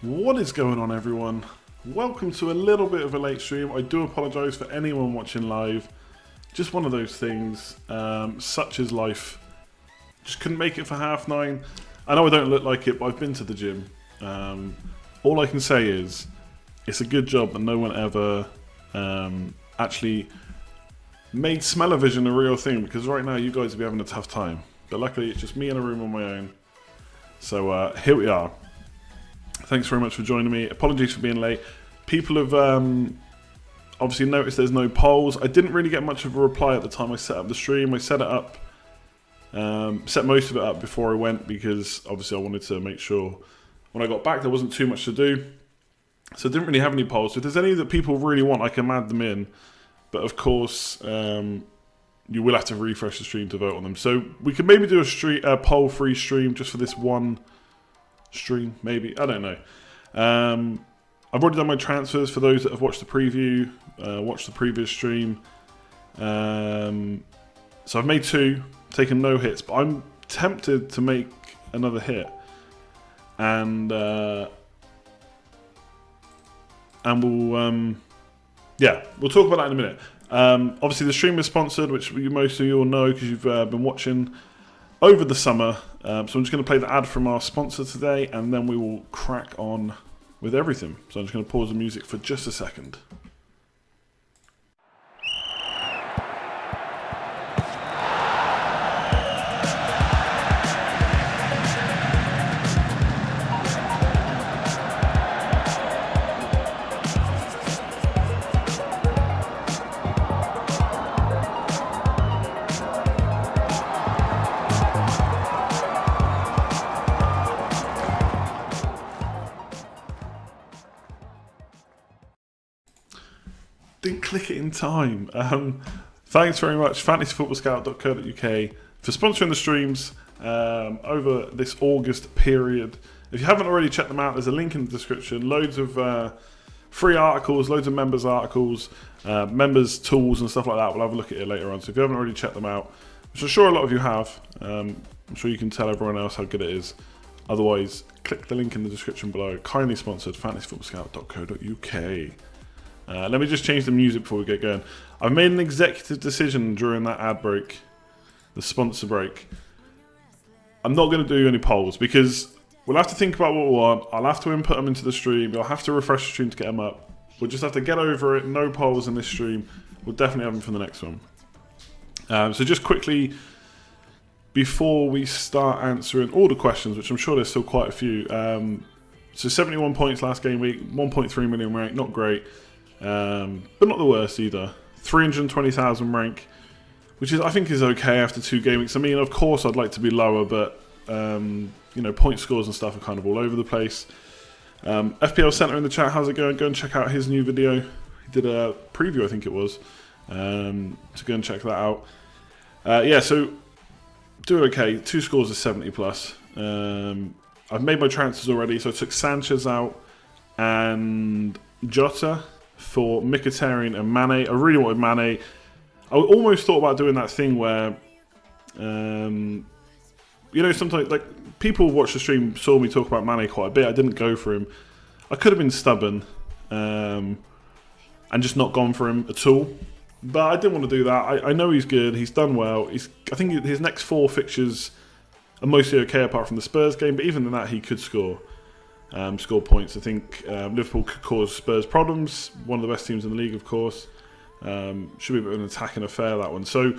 What is going on, everyone? Welcome to a little bit of a late stream. I do apologise for anyone watching live. Just one of those things, such as life. Just couldn't make it for 9:30. I know I don't look like it, but I've been to the gym. All I can say is, it's a good job that no one ever actually made smell-o-vision a real thing, because right now you guys would be having a tough time. But luckily it's just me in a room on my own. So here we are. Thanks very much for joining me. Apologies for being late. People have obviously noticed there's no polls. I didn't really get much of a reply at the time I set up the stream. I set it up, set most of it up before I went, because obviously I wanted to make sure when I got back there wasn't too much to do. So I didn't really have any polls. So if there's any that people really want, I can add them in. But of course, you will have to refresh the stream to vote on them. So we could maybe do a poll-free stream just for this one stream, maybe. I don't know. I've already done my transfers for those that have watched the preview, watched the previous stream. So I've made 2, taken no hits, but I'm tempted to make another hit. And we'll talk about that in a minute. Obviously the stream is sponsored, which most of you all know because you've been watching over the summer. So I'm just going to play the ad from our sponsor today, and then we will crack on with everything. So I'm just going to pause the music for just a second. Didn't click it in time. Thanks very much, fantasyfootballscout.co.uk, for sponsoring the streams over this August period. If you haven't already checked them out, there's a link in the description. Loads of free articles, loads of members articles, members tools and stuff like that. We'll have a look at it later on. So if you haven't already checked them out, which I'm sure a lot of you have, I'm sure you can tell everyone else how good it is. Otherwise, click the link in the description below. Kindly sponsored, fantasyfootballscout.co.uk. Let me just change the music before we get going. I've made an executive decision during that ad break, the sponsor break. I'm not going to do any polls because we'll have to think about what we want. I'll have to input them into the stream. I'll have to refresh the stream to get them up. We'll just have to get over it. No polls in this stream. We'll definitely have them for the next one. So just quickly, before we start answering all the questions, which I'm sure there's still quite a few. So 71 points last game week, 1.3 million rank, not great. But not the worst either. 320,000 rank, which I think is okay after 2 game weeks. I mean, of course, I'd like to be lower, but point scores and stuff are kind of all over the place. FPL Center in the chat, how's it going? Go and check out his new video. He did a preview, I think it was. So go and check that out. So doing okay. 2 scores of 70 plus. I've made my transfers already, so I took Sanchez out and Jota for Mkhitaryan and Mane. I really wanted Mane. I almost thought about doing that thing where, sometimes like people who watch the stream saw me talk about Mane quite a bit. I didn't go for him. I could have been stubborn and just not gone for him at all. But I didn't want to do that. I know he's good. He's done well. I think his next 4 fixtures are mostly okay apart from the Spurs game. But even in that, he could score points. I think Liverpool could cause Spurs problems. One of the best teams in the league, of course. Should be a bit of an attacking affair, that one. So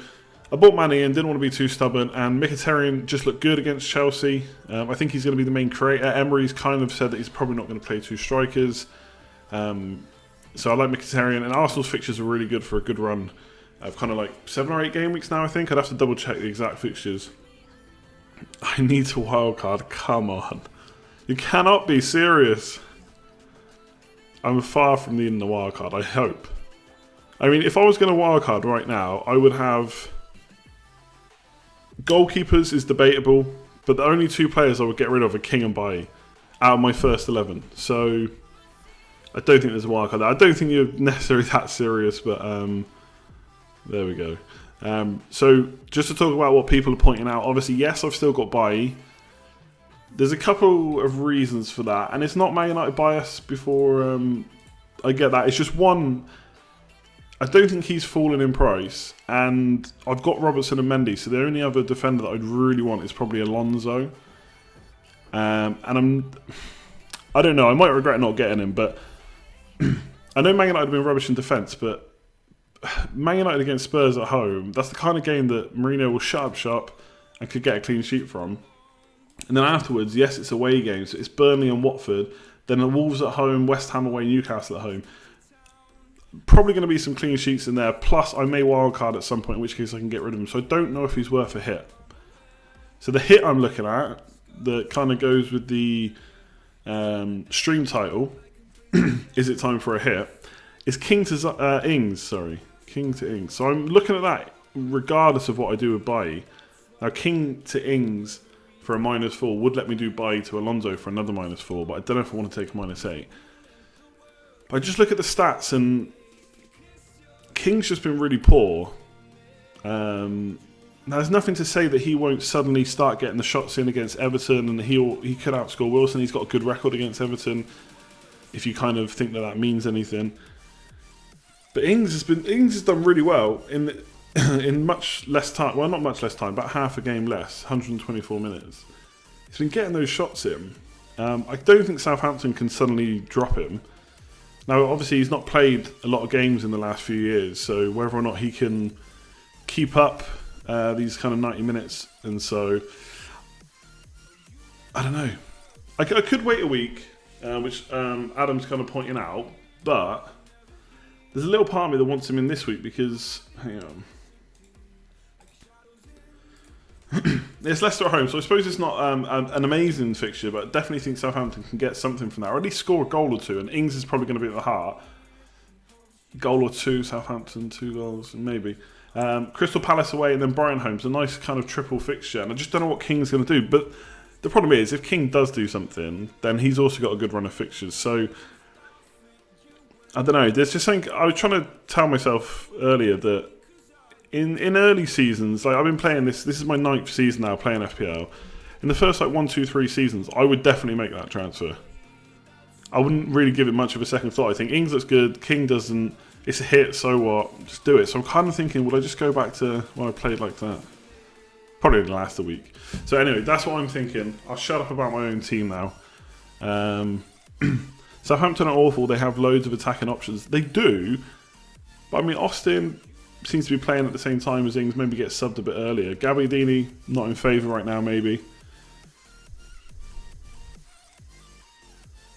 I bought Mane in, didn't want to be too stubborn, and Mkhitaryan just looked good against Chelsea. I think he's going to be the main creator. Emery's kind of said that he's probably not going to play 2 strikers. So I like Mkhitaryan, and Arsenal's fixtures are really good for a good run of kind of like 7 or 8 game weeks now, I think. I'd have to double check the exact fixtures. I need a wildcard, come on. You cannot be serious. I'm far from needing a wildcard, I hope. I mean, if I was going to wildcard right now, I would have... Goalkeepers is debatable, but the only 2 players I would get rid of are King and Bailly out of my first 11. So, I don't think there's a wildcard there. I don't think you're necessarily that serious, but there we go. So, just to talk about what people are pointing out, obviously, yes, I've still got Bailly. There's a couple of reasons for that, and it's not Man United bias before I get that. It's just one, I don't think he's fallen in price, and I've got Robertson and Mendy, so the only other defender that I'd really want is probably Alonso. And I don't know, I might regret not getting him, but I know Man United have been rubbish in defence, but Man United against Spurs at home, that's the kind of game that Mourinho will shut up shop and could get a clean sheet from. And then afterwards, yes, it's away games. So it's Burnley and Watford. Then the Wolves at home, West Ham away, Newcastle at home. Probably going to be some clean sheets in there. Plus, I may wildcard at some point, in which case I can get rid of him. So I don't know if he's worth a hit. So the hit I'm looking at, that kind of goes with the stream title, is it time for a hit, is King to Ings, sorry. King to Ings. So I'm looking at that regardless of what I do with Bailly. Now, King to Ings for a -4 would let me do Bailly to Alonso for another -4, but I don't know if I want to take a -8. But I just look at the stats, and King's just been really poor. Now, there's nothing to say that he won't suddenly start getting the shots in against Everton, and he could outscore Wilson. He's got a good record against Everton, if you kind of think that that means anything. But Ings has done really well in much less time. Well, not much less time, about half a game less, 124 minutes. He's been getting those shots in. I don't think Southampton can suddenly drop him. Now, obviously, he's not played a lot of games in the last few years, so whether or not he can keep up these kind of 90 minutes, and so I don't know. I could wait a week, which Adam's kind of pointing out, but there's a little part of me that wants him in this week because, hang on. It's Leicester at home, so I suppose it's not an amazing fixture, but I definitely think Southampton can get something from that, or at least score a goal or two, and Ings is probably going to be at the heart. Goal or two, Southampton, 2 goals, maybe. Crystal Palace away, and then Brighton home's a nice kind of triple fixture, and I just don't know what King's going to do, but the problem is, if King does do something, then he's also got a good run of fixtures, so I don't know, there's just something, I was trying to tell myself earlier that in early seasons, like I've been playing this is my 9th season now playing FPL. In the first 1, 2, 3 seasons, I would definitely make that transfer. I wouldn't really give it much of a second thought. I think Ings looks good, King doesn't, it's a hit, so what, just do it. So I'm kind of thinking, would I just go back to when I played like that? Probably it'll last a week. So anyway, that's what I'm thinking. I'll shut up about my own team now. Southampton are awful, they have loads of attacking options. They do, but I mean, Austin seems to be playing at the same time as Ings, maybe gets subbed a bit earlier. Gabbiadini, not in favour right now, maybe.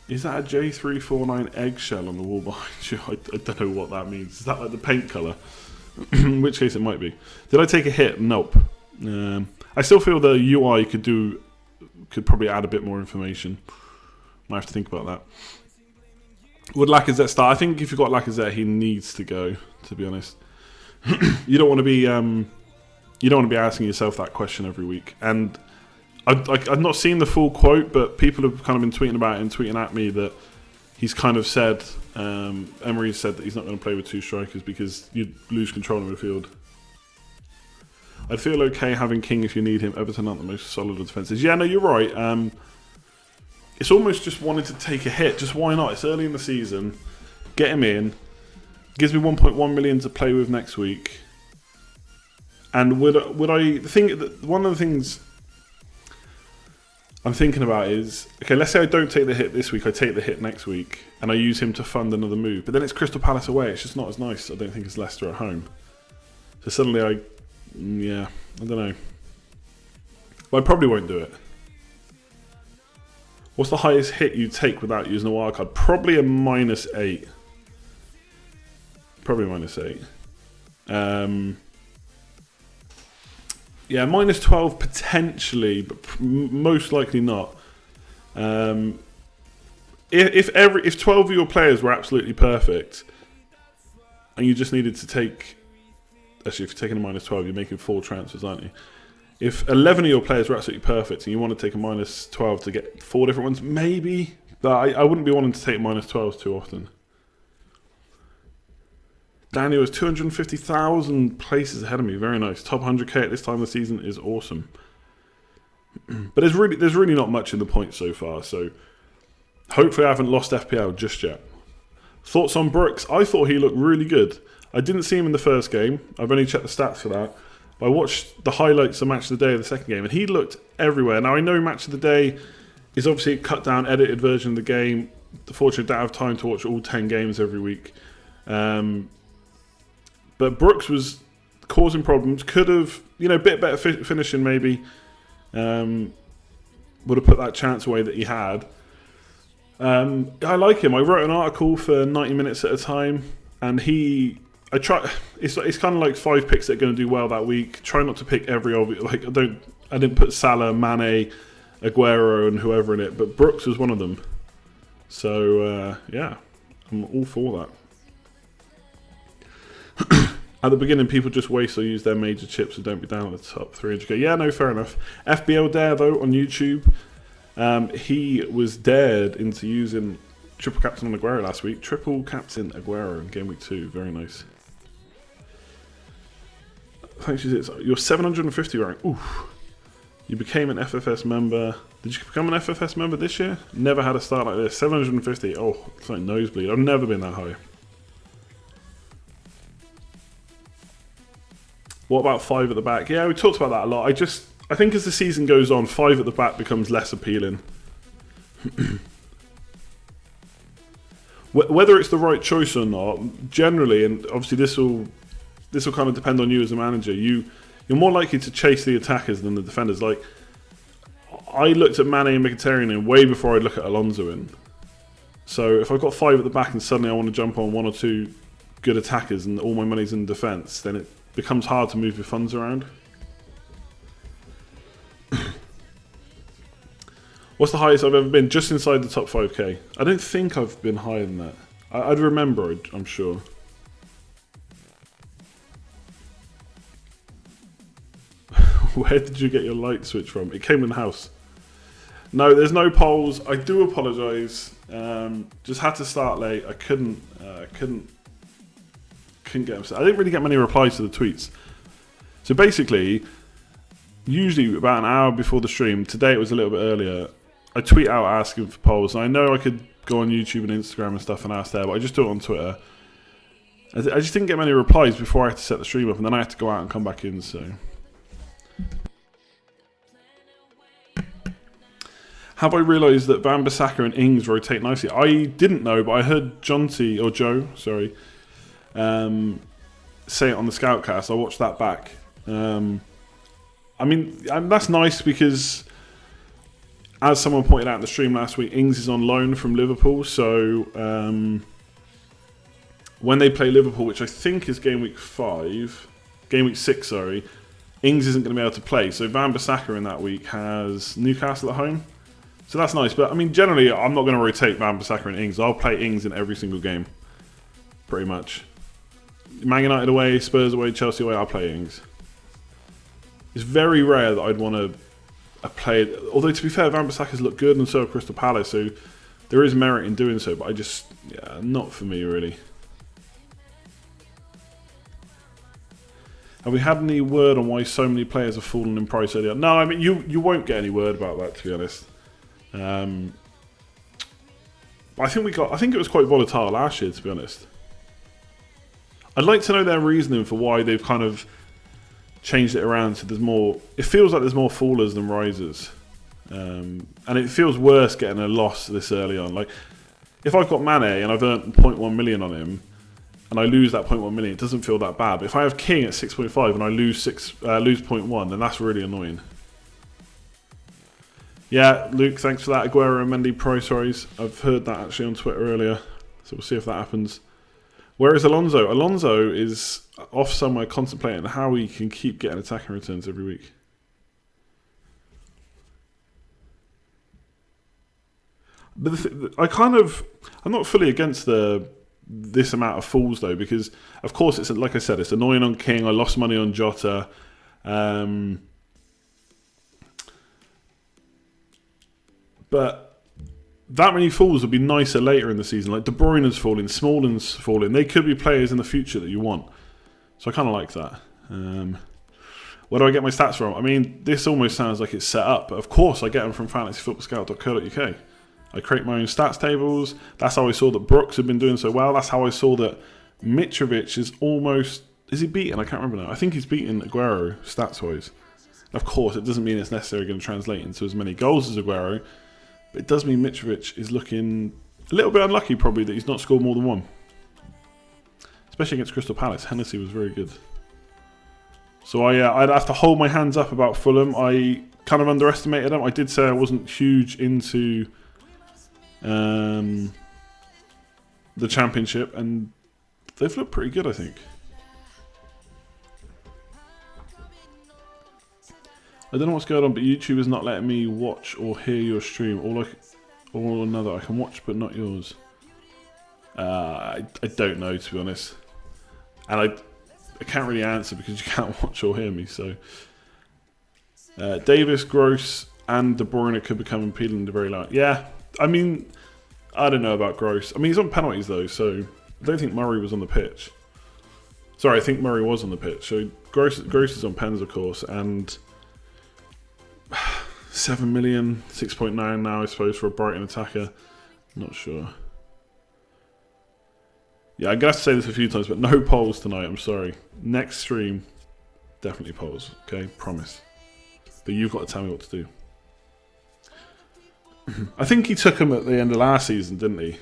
Is that a J349 eggshell on the wall behind you? I don't know what that means. Is that like the paint colour? In which case it might be. Did I take a hit? Nope. I still feel the UI could probably add a bit more information. Might have to think about that. Would Lacazette start? I think if you've got Lacazette, he needs to go, to be honest. You don't want to be asking yourself that question every week. And I've not seen the full quote, but people have kind of been tweeting about it and tweeting at me that he's kind of said, Emery said that he's not going to play with 2 strikers because you'd lose control of the field. I'd feel okay having King if you need him. Everton aren't the most solid of defences. Yeah, no, you're right. It's almost just wanting to take a hit. Just why not? It's early in the season. Get him in. Gives me 1.1 million to play with next week. And would I think that one of the things I'm thinking about is, okay, let's say I don't take the hit this week, I take the hit next week, and I use him to fund another move. But then it's Crystal Palace away. It's just not as nice, I don't think, as Leicester at home. So suddenly I don't know. But I probably won't do it. What's the highest hit you take without using a wildcard? Probably a -8. Probably -8. Yeah, -12 potentially, but most likely not. If 12 of your players were absolutely perfect, and you just needed to take, actually, if you're taking a -12, you're making 4 transfers, aren't you? If 11 of your players were absolutely perfect, and you want to take a -12 to get 4 different ones, maybe. But I wouldn't be wanting to take -12s too often. Daniel is 250,000 places ahead of me. Very nice. Top 100k at this time of the season is awesome. But there's really not much in the points so far, so hopefully I haven't lost FPL just yet. Thoughts on Brooks? I thought he looked really good. I didn't see him in the first game. I've only checked the stats for that. But I watched the highlights of Match of the Day of the second game, and he looked everywhere. Now, I know Match of the Day is obviously a cut-down, edited version of the game. Fortunately, I don't have time to watch all 10 games every week. But Brooks was causing problems. Could have, a bit better finishing maybe. Would have put that chance away that he had. I like him. I wrote an article for 90 minutes at a time, and it's kind of like 5 picks that are going to do well that week. Try not to pick every obvious. Like I didn't put Salah, Mane, Aguero, and whoever in it, but Brooks was one of them. So yeah, I'm all for that. At the beginning, people just waste or use their major chips and don't be down at the top 300k. Yeah, no, fair enough. FBL Dare, though, on YouTube, he was dared into using triple captain on Aguero last week. Triple captain Aguero in Gameweek 2. Very nice. Thanks, you're 750 rank. Oof. You became an FFS member. Did you become an FFS member this year? Never had a start like this. 750. Oh, it's like nosebleed. I've never been that high. What about 5 at the back? Yeah, we talked about that a lot. I think as the season goes on, 5 at the back becomes less appealing. Whether it's the right choice or not, generally, and obviously this will kind of depend on you as a manager. You're more likely to chase the attackers than the defenders. Like, I looked at Mane and Mkhitaryan in way before I'd look at Alonso in. So if I've got 5 at the back and suddenly I want to jump on 1 or 2 good attackers and all my money's in defence, then it becomes hard to move your funds around. What's the highest I've ever been? Just inside the top 5k. I don't think I've been higher than that. I'd remember it, I'm sure. Where did you get your light switch from? It came in the house. No, there's no polls. I do apologise. Just had to start late. I couldn't get them. I didn't really get many replies to the tweets. So basically, usually about an hour before the stream, today it was a little bit earlier, I tweet out asking for polls. And I know I could go on YouTube and Instagram and stuff and ask there, but I just do it on Twitter. I just didn't get many replies before I had to set the stream up, and then I had to go out and come back in, so... Have I realised that Van Bissaka and Ings rotate nicely? I didn't know, but I heard Joe, say it on the Scoutcast. I watched that back. I mean, that's nice because, as someone pointed out in the stream last week, Ings is on loan from Liverpool. So when they play Liverpool, which I think is game week 6, sorry, Ings isn't going to be able to play. So Van Bissaka in that week has Newcastle at home. So that's nice. But I mean, generally, I'm not going to rotate Van Bissaka and Ings. I'll play Ings in every single game, pretty much. Man United away, Spurs away, Chelsea away, I'll play Ings. It's very rare that I'd want to play it. Although, to be fair, Van Bissaka's looked good and so have Crystal Palace, so there is merit in doing so, but not for me, really. Have we had any word on why so many players have fallen in price earlier? No, I mean, you won't get any word about that, to be honest. I think it was quite volatile last year, to be honest. I'd like to know their reasoning for why they've kind of changed it around so there's more. It feels like there's more fallers than risers, and it feels worse getting a loss this early on. Like, if I've got Mane and I've earned 0.1 million on him, and I lose that 0.1 million, it doesn't feel that bad. But if I have King at 6.5 and I lose 0.1, then that's really annoying. Yeah, Luke, thanks for that. Aguero and Mendy price rise. I've heard that actually on Twitter earlier, so we'll see if that happens. Where is Alonso? Alonso is off somewhere contemplating how he can keep getting attacking returns every week. But I'm not fully against this amount of falls though, because of course it's, like I said, it's annoying on King. I lost money on Jota. But that many falls would be nicer later in the season. Like De Bruyne's falling, Smalling's falling. They could be players in the future that you want. So I kind of like that. Where do I get my stats from? I mean, this almost sounds like it's set up, but of course I get them from fantasyfootballscout.co.uk. I create my own stats tables. That's how I saw that Brooks had been doing so well. That's how I saw that Mitrovic is almost... Is he beaten? I can't remember now. I think he's beaten Aguero, stats-wise. Of course, it doesn't mean it's necessarily going to translate into as many goals as Aguero, but it does mean Mitrovic is looking a little bit unlucky, probably, that he's not scored more than one. Especially against Crystal Palace. Hennessy was very good. So I'd have to hold my hands up about Fulham. I kind of underestimated them. I did say I wasn't huge into the Championship, and they've looked pretty good, I think. I don't know what's going on, but YouTube is not letting me watch or hear your stream. Or another. I can watch, but not yours. I don't know, to be honest. And I can't really answer because you can't watch or hear me. So Davis, Gross, and De Bruyne could become appealing to very low. Yeah, I mean, I don't know about Gross. I mean, he's on penalties though, so I don't think Murray was on the pitch. Sorry, I think Murray was on the pitch. So Gross is on pens, of course, and 7 million, 6.9 now, I suppose, for a Brighton attacker. Not sure. Yeah, I'm going to have to say this a few times, but no polls tonight, I'm sorry. Next stream, definitely polls, okay? Promise. But you've got to tell me what to do. I think he took him at the end of last season, didn't he?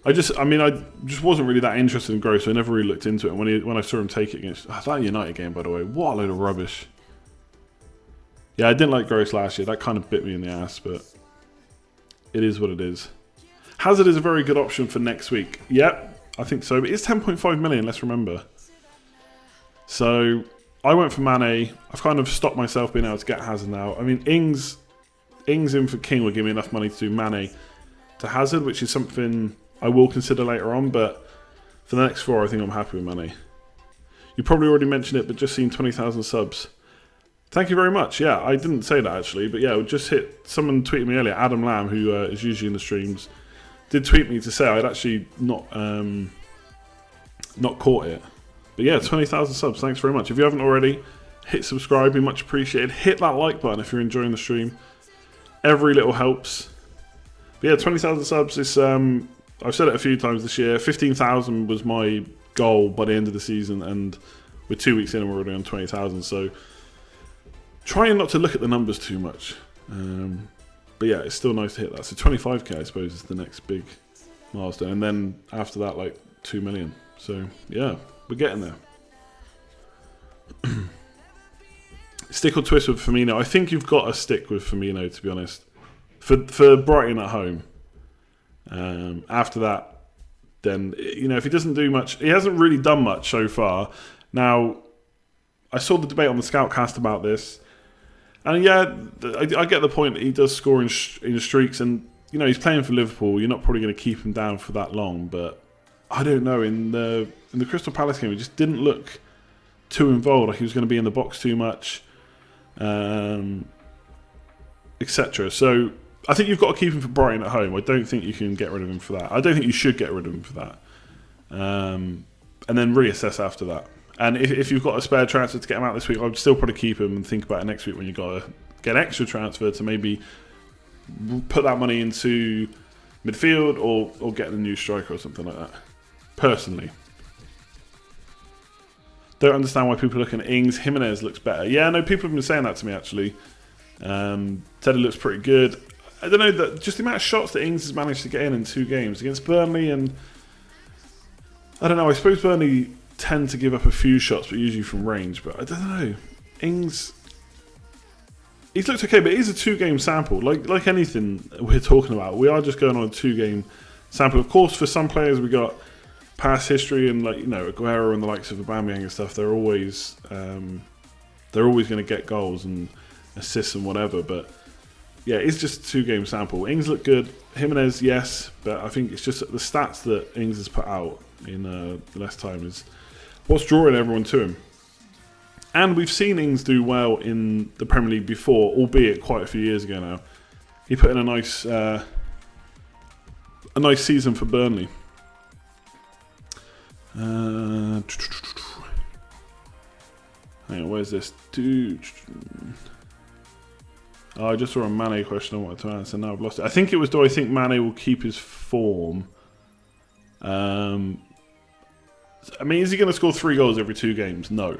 I just wasn't really that interested in Gross, so I never really looked into it. And when I saw him take it against... that United game, by the way, what a load of rubbish. Yeah, I didn't like Gross last year. That kind of bit me in the ass, but it is what it is. Hazard is a very good option for next week. Yep, I think so. But it's 10.5 million, let's remember. So I went for Mane. I've kind of stopped myself being able to get Hazard now. I mean, Ings in for King will give me enough money to do Mane to Hazard, which is something I will consider later on. But for the next 4, I think I'm happy with Mane. You probably already mentioned it, but just seen 20,000 subs. Thank you very much. Yeah, I didn't say that actually, but yeah, it just hit. Someone tweeted me earlier, Adam Lamb, who is usually in the streams, did tweet me to say I'd actually not caught it. But yeah, 20,000 subs. Thanks very much. If you haven't already, hit subscribe. Be much appreciated. Hit that like button if you're enjoying the stream. Every little helps. But yeah, 20,000 subs is. I've said it a few times this year. 15,000 was my goal by the end of the season, and we're 2 weeks in and we're already on 20,000. So. Trying not to look at the numbers too much. But yeah, it's still nice to hit that. So 25k, I suppose, is the next big milestone. And then after that, like 2 million. So yeah, we're getting there. Stick or twist with Firmino. I think you've got to stick with Firmino, to be honest. For Brighton at home. After that, then, you know, if he doesn't do much, he hasn't really done much so far. Now, I saw the debate on the Scoutcast about this. And yeah, I get the point that he does score in streaks, and you know he's playing for Liverpool. You're not probably going to keep him down for that long, but I don't know. In the Crystal Palace game, he just didn't look too involved. Like he was going to be in the box too much, etc. So I think you've got to keep him for Brighton at home. I don't think you can get rid of him for that. I don't think you should get rid of him for that, and then reassess after that. And if you've got a spare transfer to get him out this week, I would still probably keep him and think about it next week when you've got to get an extra transfer to maybe put that money into midfield or get a new striker or something like that. Personally. Don't understand why people are looking at Ings. Jimenez looks better. Yeah, no, people have been saying that to me actually. Teddy looks pretty good. I don't know, just the amount of shots that Ings has managed to get in 2 games against Burnley, and I don't know, I suppose Burnley tend to give up a few shots, but usually from range. But I don't know. Ings, he's looked okay, but it is a 2-game sample. Like anything we're talking about, we are just going on a 2-game sample. Of course, for some players, we got past history, and like, you know, Aguero and the likes of Aubameyang and stuff. They're always going to get goals and assists and whatever. But yeah, it's just a 2-game sample. Ings look good. Jimenez, yes, but I think it's just the stats that Ings has put out in the last time is what's drawing everyone to him. And we've seen Ings do well in the Premier League before, albeit quite a few years ago now. He put in a nice season for Burnley. Hang on, where's this? Oh, I just saw a Mane question I wanted to answer. Now I've lost it. I think it was, do I think Mane will keep his form? I mean, is he going to score 3 goals every 2 games? No.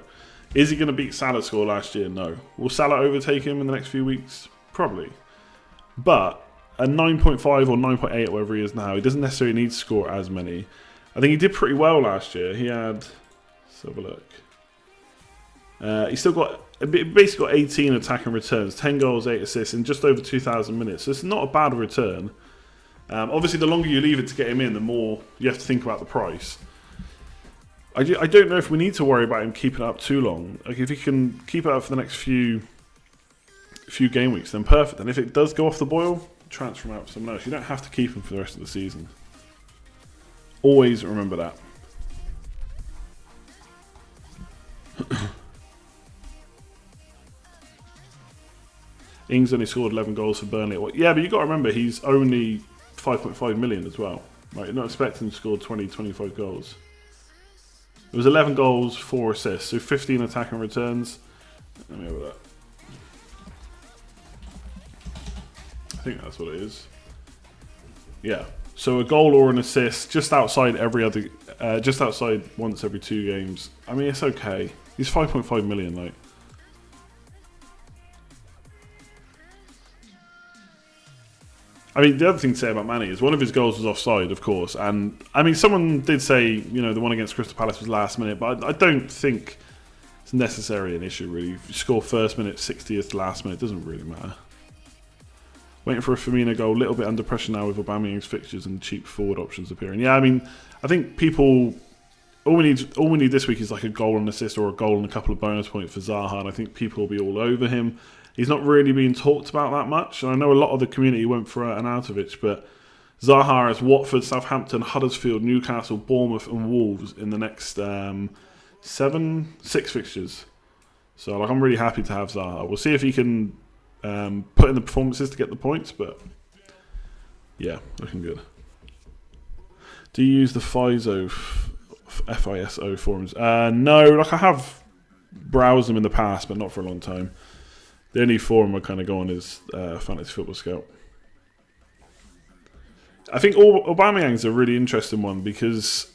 Is he going to beat Salah's score last year? No. Will Salah overtake him in the next few weeks? Probably. But a 9.5 or 9.8, whatever he is now, he doesn't necessarily need to score as many. I think he did pretty well last year. He had... Let's have a look. He's still got... Basically got 18 attacking returns, 10 goals, 8 assists in just over 2,000 minutes. So it's not a bad return. Obviously, the longer you leave it to get him in, the more you have to think about the price. I don't know if we need to worry about him keeping it up too long. Like, if he can keep it up for the next few game weeks, then perfect. And if it does go off the boil, transfer him out for someone else. You don't have to keep him for the rest of the season. Always remember that. Ings only scored 11 goals for Burnley. Well, yeah, but you got to remember, he's only 5.5 million as well. Right, you're not expecting him to score 20, 25 goals. It was 11 goals, 4 assists, so 15 attacking returns. Let me have that. I think that's what it is. Yeah, so a goal or an assist, just outside once every 2 games. I mean, it's okay. He's 5.5 million, like. I mean, the other thing to say about Mane is one of his goals was offside, of course. And, I mean, someone did say, you know, the one against Crystal Palace was last minute, but I don't think it's necessarily an issue, really. If you score first minute, 60th, last minute, it doesn't really matter. Waiting for a Firmino goal, a little bit under pressure now with Aubameyang's fixtures and cheap forward options appearing. Yeah, I mean, I think people... All we need this week is like a goal and assist or a goal and a couple of bonus points for Zaha, and I think people will be all over him. He's not really being talked about that much, and I know a lot of the community went for an Arnautovic, but Zaha has Watford, Southampton, Huddersfield, Newcastle, Bournemouth and Wolves in the next 6 fixtures. So like, I'm really happy to have Zaha. We'll see if he can put in the performances to get the points, but yeah, looking good. Do you use the FISO forums? No, like I have browsed them in the past, but not for a long time. The only forum I kind of go on is Fantasy Football Scout. I think Aubameyang's a really interesting one because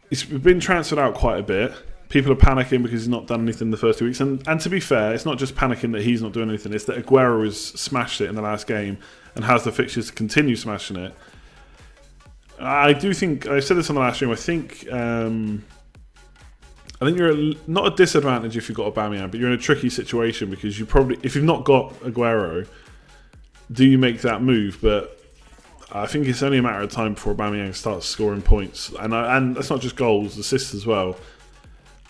he's been transferred out quite a bit. People are panicking because he's not done anything in the first 2 weeks. And to be fair, it's not just panicking that he's not doing anything. It's that Aguero has smashed it in the last game and has the fixtures to continue smashing it. I do think, I said this on the last stream, I think you're not a disadvantage if you've got Aubameyang, but you're in a tricky situation because you probably, if you've not got Aguero, do you make that move? But I think it's only a matter of time before Aubameyang starts scoring points, and that's not just goals, assists as well.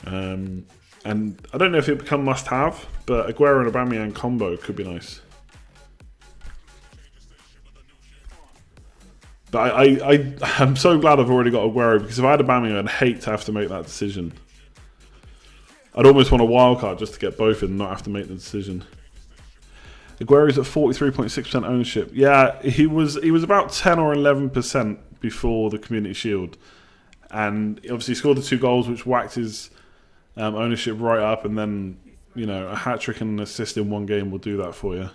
And I don't know if it become must-have, but Aguero and Aubameyang combo could be nice. But I'm so glad I've already got Aguero, because if I had Aubameyang, I'd hate to have to make that decision. I'd almost want a wildcard just to get both and not have to make the decision. Aguero's at 43.6% ownership. Yeah, he was about 10 or 11% before the Community Shield. And obviously he scored the 2 goals, which whacked his ownership right up. And then, you know, a hat-trick and an assist in 1 game will do that for you.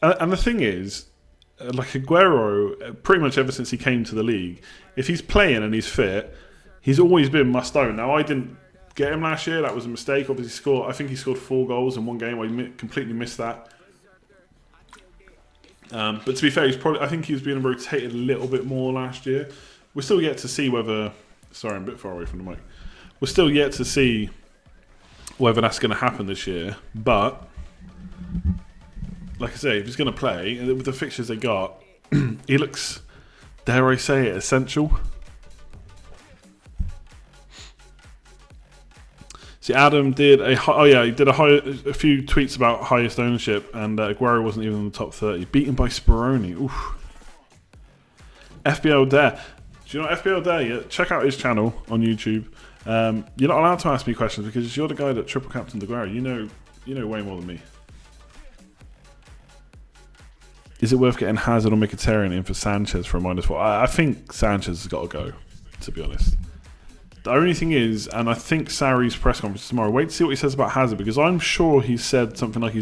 And the thing is, like Aguero, pretty much ever since he came to the league, if he's playing and he's fit, he's always been must-own. Now, I didn't get him last year. That was a mistake. Obviously, I think he scored 4 goals in 1 game. I completely missed that. But to be fair, I think he was being rotated a little bit more last year. We're still yet to see whether... Sorry, I'm a bit far away from the mic. We're still yet to see whether that's going to happen this year. But, like I say, if he's going to play, with the fixtures they got, he looks, dare I say it, essential. See, Adam did a few tweets about highest ownership, and Aguero wasn't even in the top 30. Beaten by Speroni. Oof. FPL Dare. Do you know FPL Dare yet? Check out his channel on YouTube. You're not allowed to ask me questions because you're the guy that triple captained Aguero. You know way more than me. Is it worth getting Hazard or Mkhitaryan in for Sanchez for a -4? I think Sanchez has got to go, to be honest. The only thing is, and I think Sarri's press conference tomorrow, wait to see what he says about Hazard, because I'm sure he said something like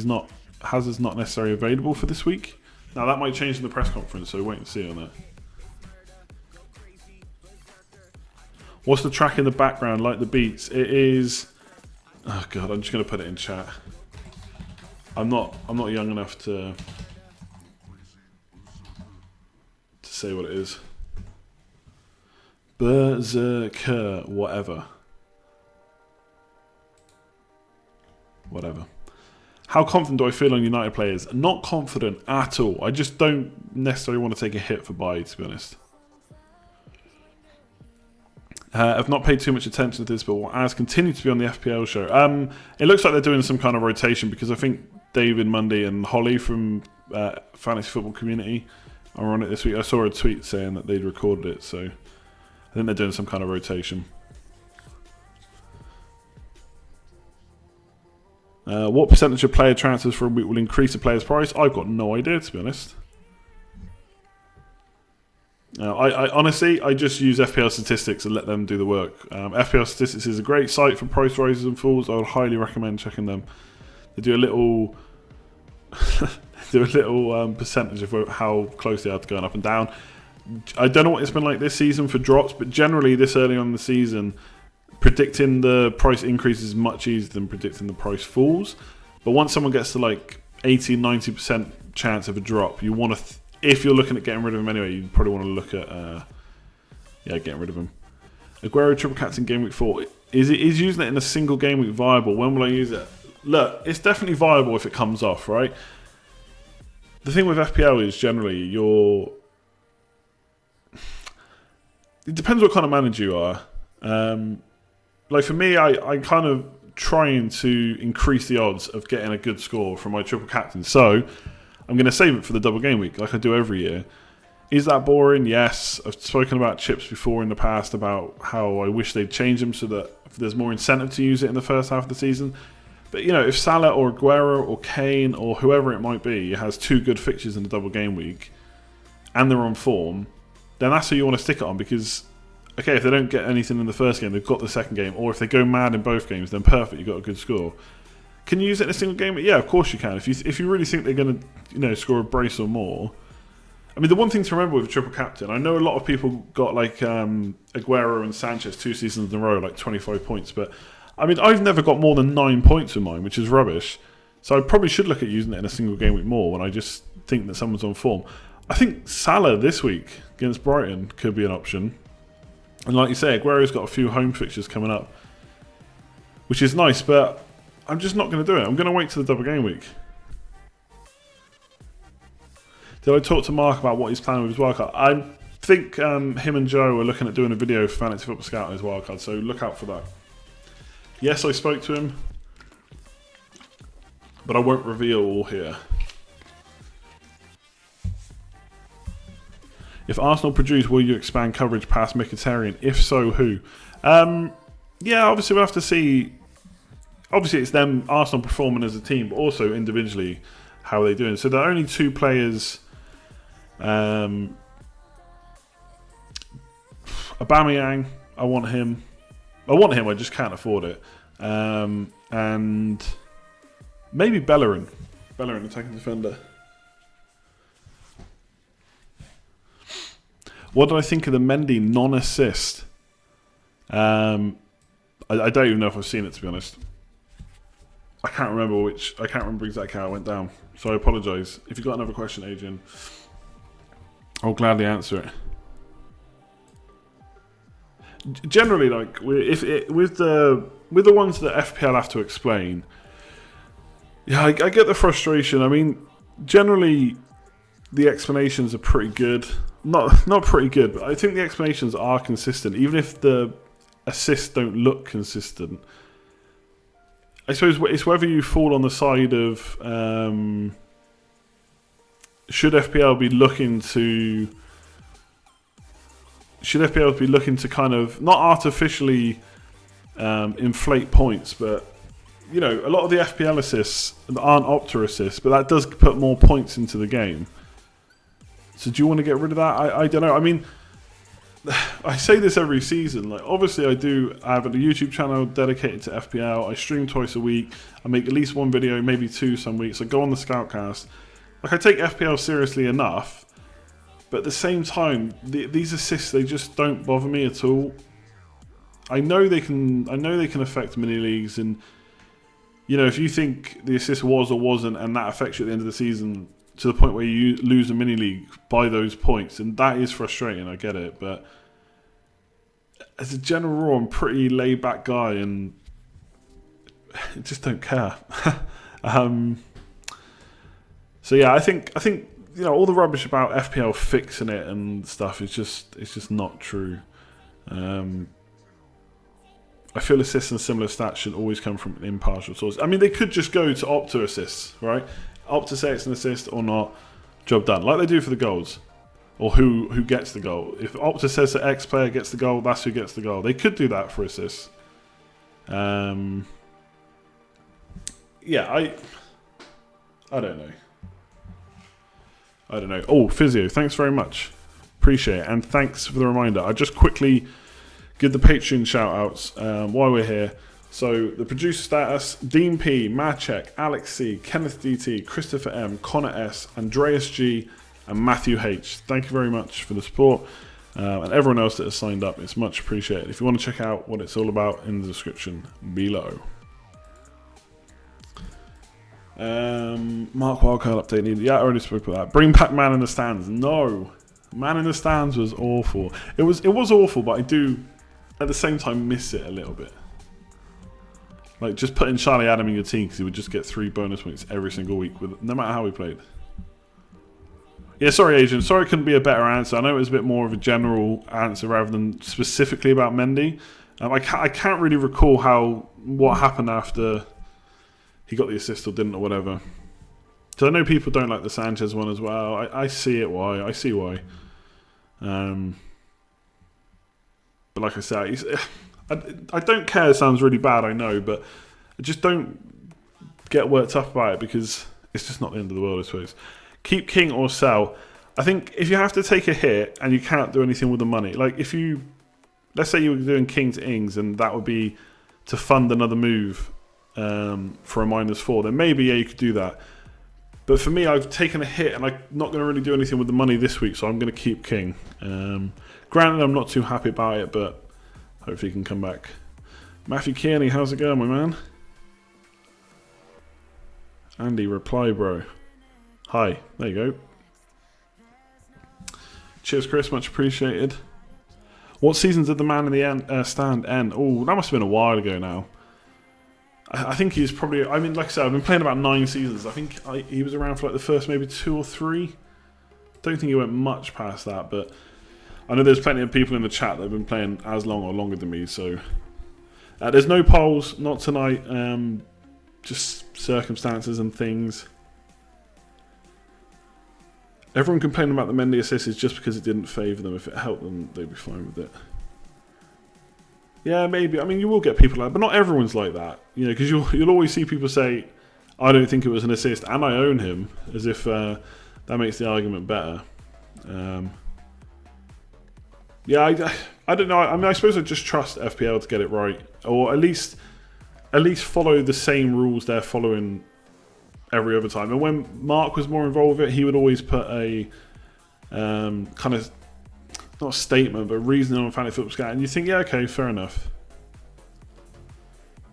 Hazard's not necessarily available for this week. Now that might change in the press conference, so wait and see on that. What's the track in the background, like the beats? It is... Oh god, I'm just going to put it in chat. I'm not young enough to say what it is. Berserker, whatever. How confident do I feel on United players? Not confident at all. I just don't necessarily want to take a hit for buy, to be honest. I've not paid too much attention to this, but as continued to be on the FPL show. It looks like they're doing some kind of rotation, because I think David Mundy and Holly from Fantasy Football Community are on it this week. I saw a tweet saying that they'd recorded it, so I think they're doing some kind of rotation. What percentage of player transfers for a week will increase the player's price? I've got no idea, to be honest. I honestly, I just use FPL Statistics and let them do the work. FPL Statistics is a great site for price rises and falls. I would highly recommend checking them. They do a little, percentage of how close they are to going up and down. I don't know what it's been like this season for drops, but generally this early on in the season, predicting the price increase is much easier than predicting the price falls. But once someone gets to like 80-90% chance of a drop, you want to, if you're looking at getting rid of him anyway, you probably want to look at getting rid of him. Aguero triple captain game week 4. Is using it in a single game week viable? When will I use it? Look, it's definitely viable if it comes off, right? The thing with FPL is generally it depends what kind of manager you are. Like for me, I kind of trying to increase the odds of getting a good score from my triple captain. So I'm going to save it for the double game week like I do every year. Is that boring? Yes. I've spoken about chips before in the past about how I wish they'd change them so that there's more incentive to use it in the first half of the season. But, you know, if Salah or Aguero or Kane or whoever it might be has 2 good fixtures in the double game week and they're on form, then that's who you want to stick it on, because, okay, if they don't get anything in the first game, they've got the second game, or if they go mad in both games, then perfect, you've got a good score. Can you use it in a single game? Yeah, of course you can. If you really think they're going to, score a brace or more. I mean, the one thing to remember with triple captain, I know a lot of people got like Aguero and Sanchez 2 seasons in a row, like 25 points, but I mean, I've never got more than 9 points with mine, which is rubbish. So I probably should look at using it in a single game week more when I just think that someone's on form. I think Salah this week against Brighton could be an option. And like you say, Aguero's got a few home fixtures coming up, which is nice, but I'm just not going to do it. I'm going to wait till the double game week. Did I talk to Mark about what he's planning with his wildcard? I think him and Joe are looking at doing a video for Fantasy Football Scout on his wildcard, so look out for that. Yes, I spoke to him, but I won't reveal all here. If Arsenal produce, will you expand coverage past Mkhitaryan? If so, who? Yeah, obviously we'll have to see. Obviously it's them, Arsenal performing as a team, but also individually how are they doing. So there are only 2 players. Aubameyang, I want him, I just can't afford it. And maybe Bellerin, attacking defender. What do I think of the Mendy non-assist? I don't even know if I've seen it, to be honest. I can't remember exactly how it went down, so I apologise. If you've got another question, Adrian, I'll gladly answer it. Generally, like with the ones that FPL have to explain, yeah, I get the frustration. I mean, generally, the explanations are pretty good. Not pretty good, but I think the explanations are consistent, even if the assists don't look consistent. I suppose it's whether you fall on the side of should FPL be looking to kind of not artificially inflate points, but a lot of the FPL assists aren't Opta assists, but that does put more points into the game. So do you want to get rid of that? I don't know. I mean, I say this every season. Like, obviously, I have a YouTube channel dedicated to FPL. I stream twice a week. I make at least one video, maybe two some weeks. I go on the Scoutcast. Like, I take FPL seriously enough, but at the same time, these assists, they just don't bother me at all. I know they can affect mini leagues, and you know, if you think the assist was or wasn't, and that affects you at the end of the season to the point where you lose a mini league by those points, and that is frustrating. I get it, but as a general rule, I'm a pretty laid back guy, and I just don't care. So yeah, I think you know, all the rubbish about FPL fixing it and stuff is just not true. I feel assists and similar stats should always come from an impartial source. I mean, they could just go to Opta assists, right? Opta say it's an assist or not, job done. Like they do for the goals, or who gets the goal. If Opta says that X player gets the goal, that's who gets the goal. They could do that for assists. Yeah, I don't know. Oh, Physio, thanks very much. Appreciate it. And thanks for the reminder. I just quickly give the Patreon shout-outs while we're here. So, the producer status, Dean P, Madcheck, Alex C, Kenneth DT, Christopher M, Connor S, Andreas G, and Matthew H. Thank you very much for the support. And everyone else that has signed up, it's much appreciated. If you want to check out what it's all about, in the description below. Mark Wildcard update needed. Yeah, I already spoke about that. Bring back Man in the Stands. No. Man in the Stands was awful. It was awful, but I do at the same time miss it a little bit. Like, just putting Charlie Adam in your team because he would just get 3 bonus points every single week, no matter how he played. Yeah, sorry, Adrian. Sorry it couldn't be a better answer. I know it was a bit more of a general answer rather than specifically about Mendy. I can't really recall what happened after he got the assist or didn't or whatever. So I know people don't like the Sanchez one as well. I see it why. I see why. But like I said, I don't care. It sounds really bad, I know, but I just don't get worked up about it because it's just not the end of the world, I suppose. Keep King or sell. I think if you have to take a hit and you can't do anything with the money, like if you, let's say you were doing King to Ings and that would be to fund another move for a -4, then maybe, yeah, you could do that. But for me, I've taken a hit and I'm not going to really do anything with the money this week, so I'm going to keep King. Granted, I'm not too happy about it, but hopefully he can come back. Matthew Kearney, how's it going, my man? Andy, reply, bro. Hi, there you go. Cheers, Chris, much appreciated. What seasons did the Man in the Stand end? Oh, that must have been a while ago now. I think he's probably, I mean, like I said, I've been playing about 9 seasons. I think he was around for like the first maybe 2 or 3. Don't think he went much past that, but I know there's plenty of people in the chat that have been playing as long or longer than me, so there's no polls, not tonight, just circumstances and things. Everyone complaining about the Mendy assist is just because it didn't favour them. If it helped them, they'd be fine with it. Yeah, maybe. I mean, you will get people like that, but not everyone's like that. You know, because you'll always see people say, I don't think it was an assist, and I own him, as if that makes the argument better. Yeah, I don't know. I mean, I suppose I just trust FPL to get it right, or at least follow the same rules they're following every other time. And when Mark was more involved with it, he would always put a kind of, not a statement, but reasoning on Fantasy Football Scout, and you think, yeah, okay, fair enough.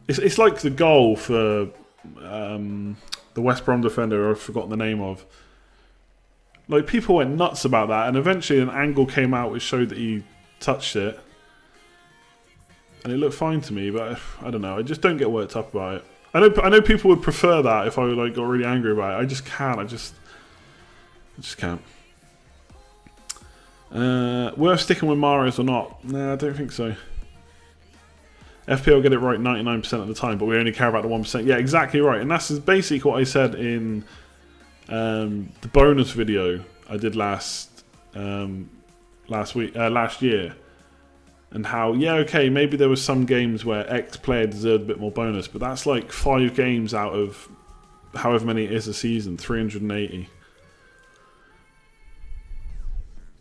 It's like the goal for the West Brom defender I've forgotten the name of. Like, people went nuts about that, and eventually an angle came out which showed that he touched it, and it looked fine to me. But I don't know. I just don't get worked up about it. I know people would prefer that if I like got really angry about it. I just can't. I just can't. Worth sticking with Mahrez or not? Nah, I don't think so. FPL get it right 99% of the time, but we only care about the 1%. Yeah, exactly right. And that's basically what I said in the bonus video I did last year, and how, yeah, okay, maybe there was some games where X player deserved a bit more bonus, but that's like 5 games out of however many it is a season, 380.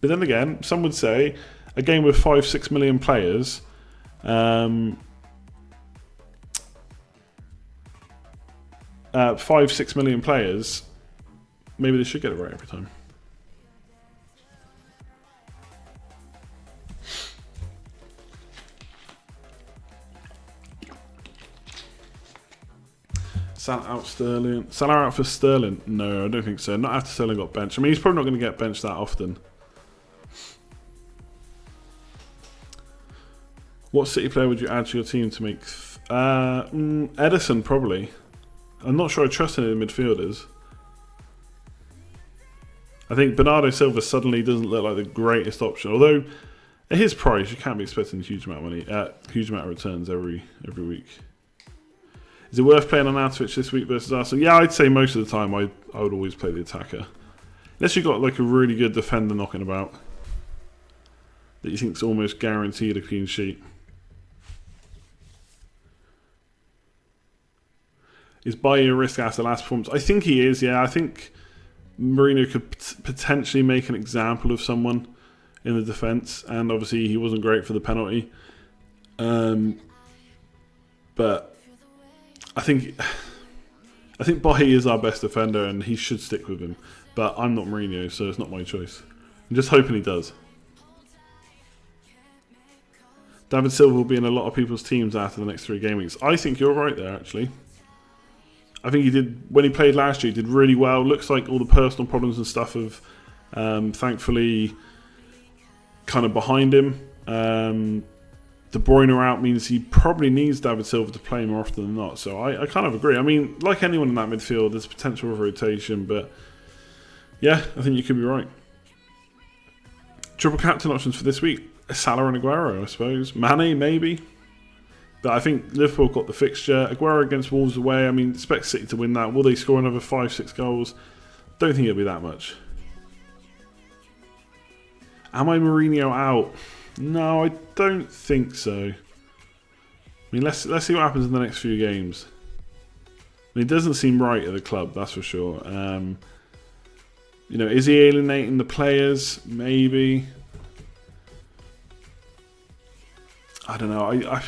But then again, some would say a game with 5-6 million players. 5-6 million players. Maybe they should get it right every time. Salah out Sterling. Salah out for Sterling? No, I don't think so. Not after Sterling got benched. I mean, he's probably not going to get benched that often. What City player would you add to your team to make... Edison, probably. I'm not sure I trust any of the midfielders. I think Bernardo Silva suddenly doesn't look like the greatest option. Although, at his price, you can't be expecting a huge amount of money, huge amount of returns every week. Is it worth playing on our Twitch this week versus Arsenal? Yeah, I'd say most of the time I would always play the attacker. Unless you've got like a really good defender knocking about that you think's almost guaranteed a clean sheet. Is Bailly a risk after the last performance? I think he is, yeah. I think Mourinho could potentially make an example of someone in the defence, and obviously he wasn't great for the penalty. But I think Bailly is our best defender and he should stick with him. But I'm not Mourinho, so it's not my choice. I'm just hoping he does. David Silva will be in a lot of people's teams after the next 3 game weeks. I think you're right there, actually. I think he did, when he played last year, he did really well. Looks like all the personal problems and stuff have thankfully kind of behind him. De Bruyne out means he probably needs David Silva to play more often than not. So I kind of agree. I mean, like anyone in that midfield, there's potential for rotation. But yeah, I think you could be right. Triple captain options for this week. Salah and Aguero, I suppose. Mane, maybe. But I think Liverpool got the fixture. Aguero against Wolves away. I mean, expect City to win that. Will they score another 5-6 goals? Don't think it'll be that much. Am I Mourinho out? No, I don't think so. I mean, let's see what happens in the next few games. I mean, it doesn't seem right at the club, that's for sure. You know, is he alienating the players? Maybe. I don't know.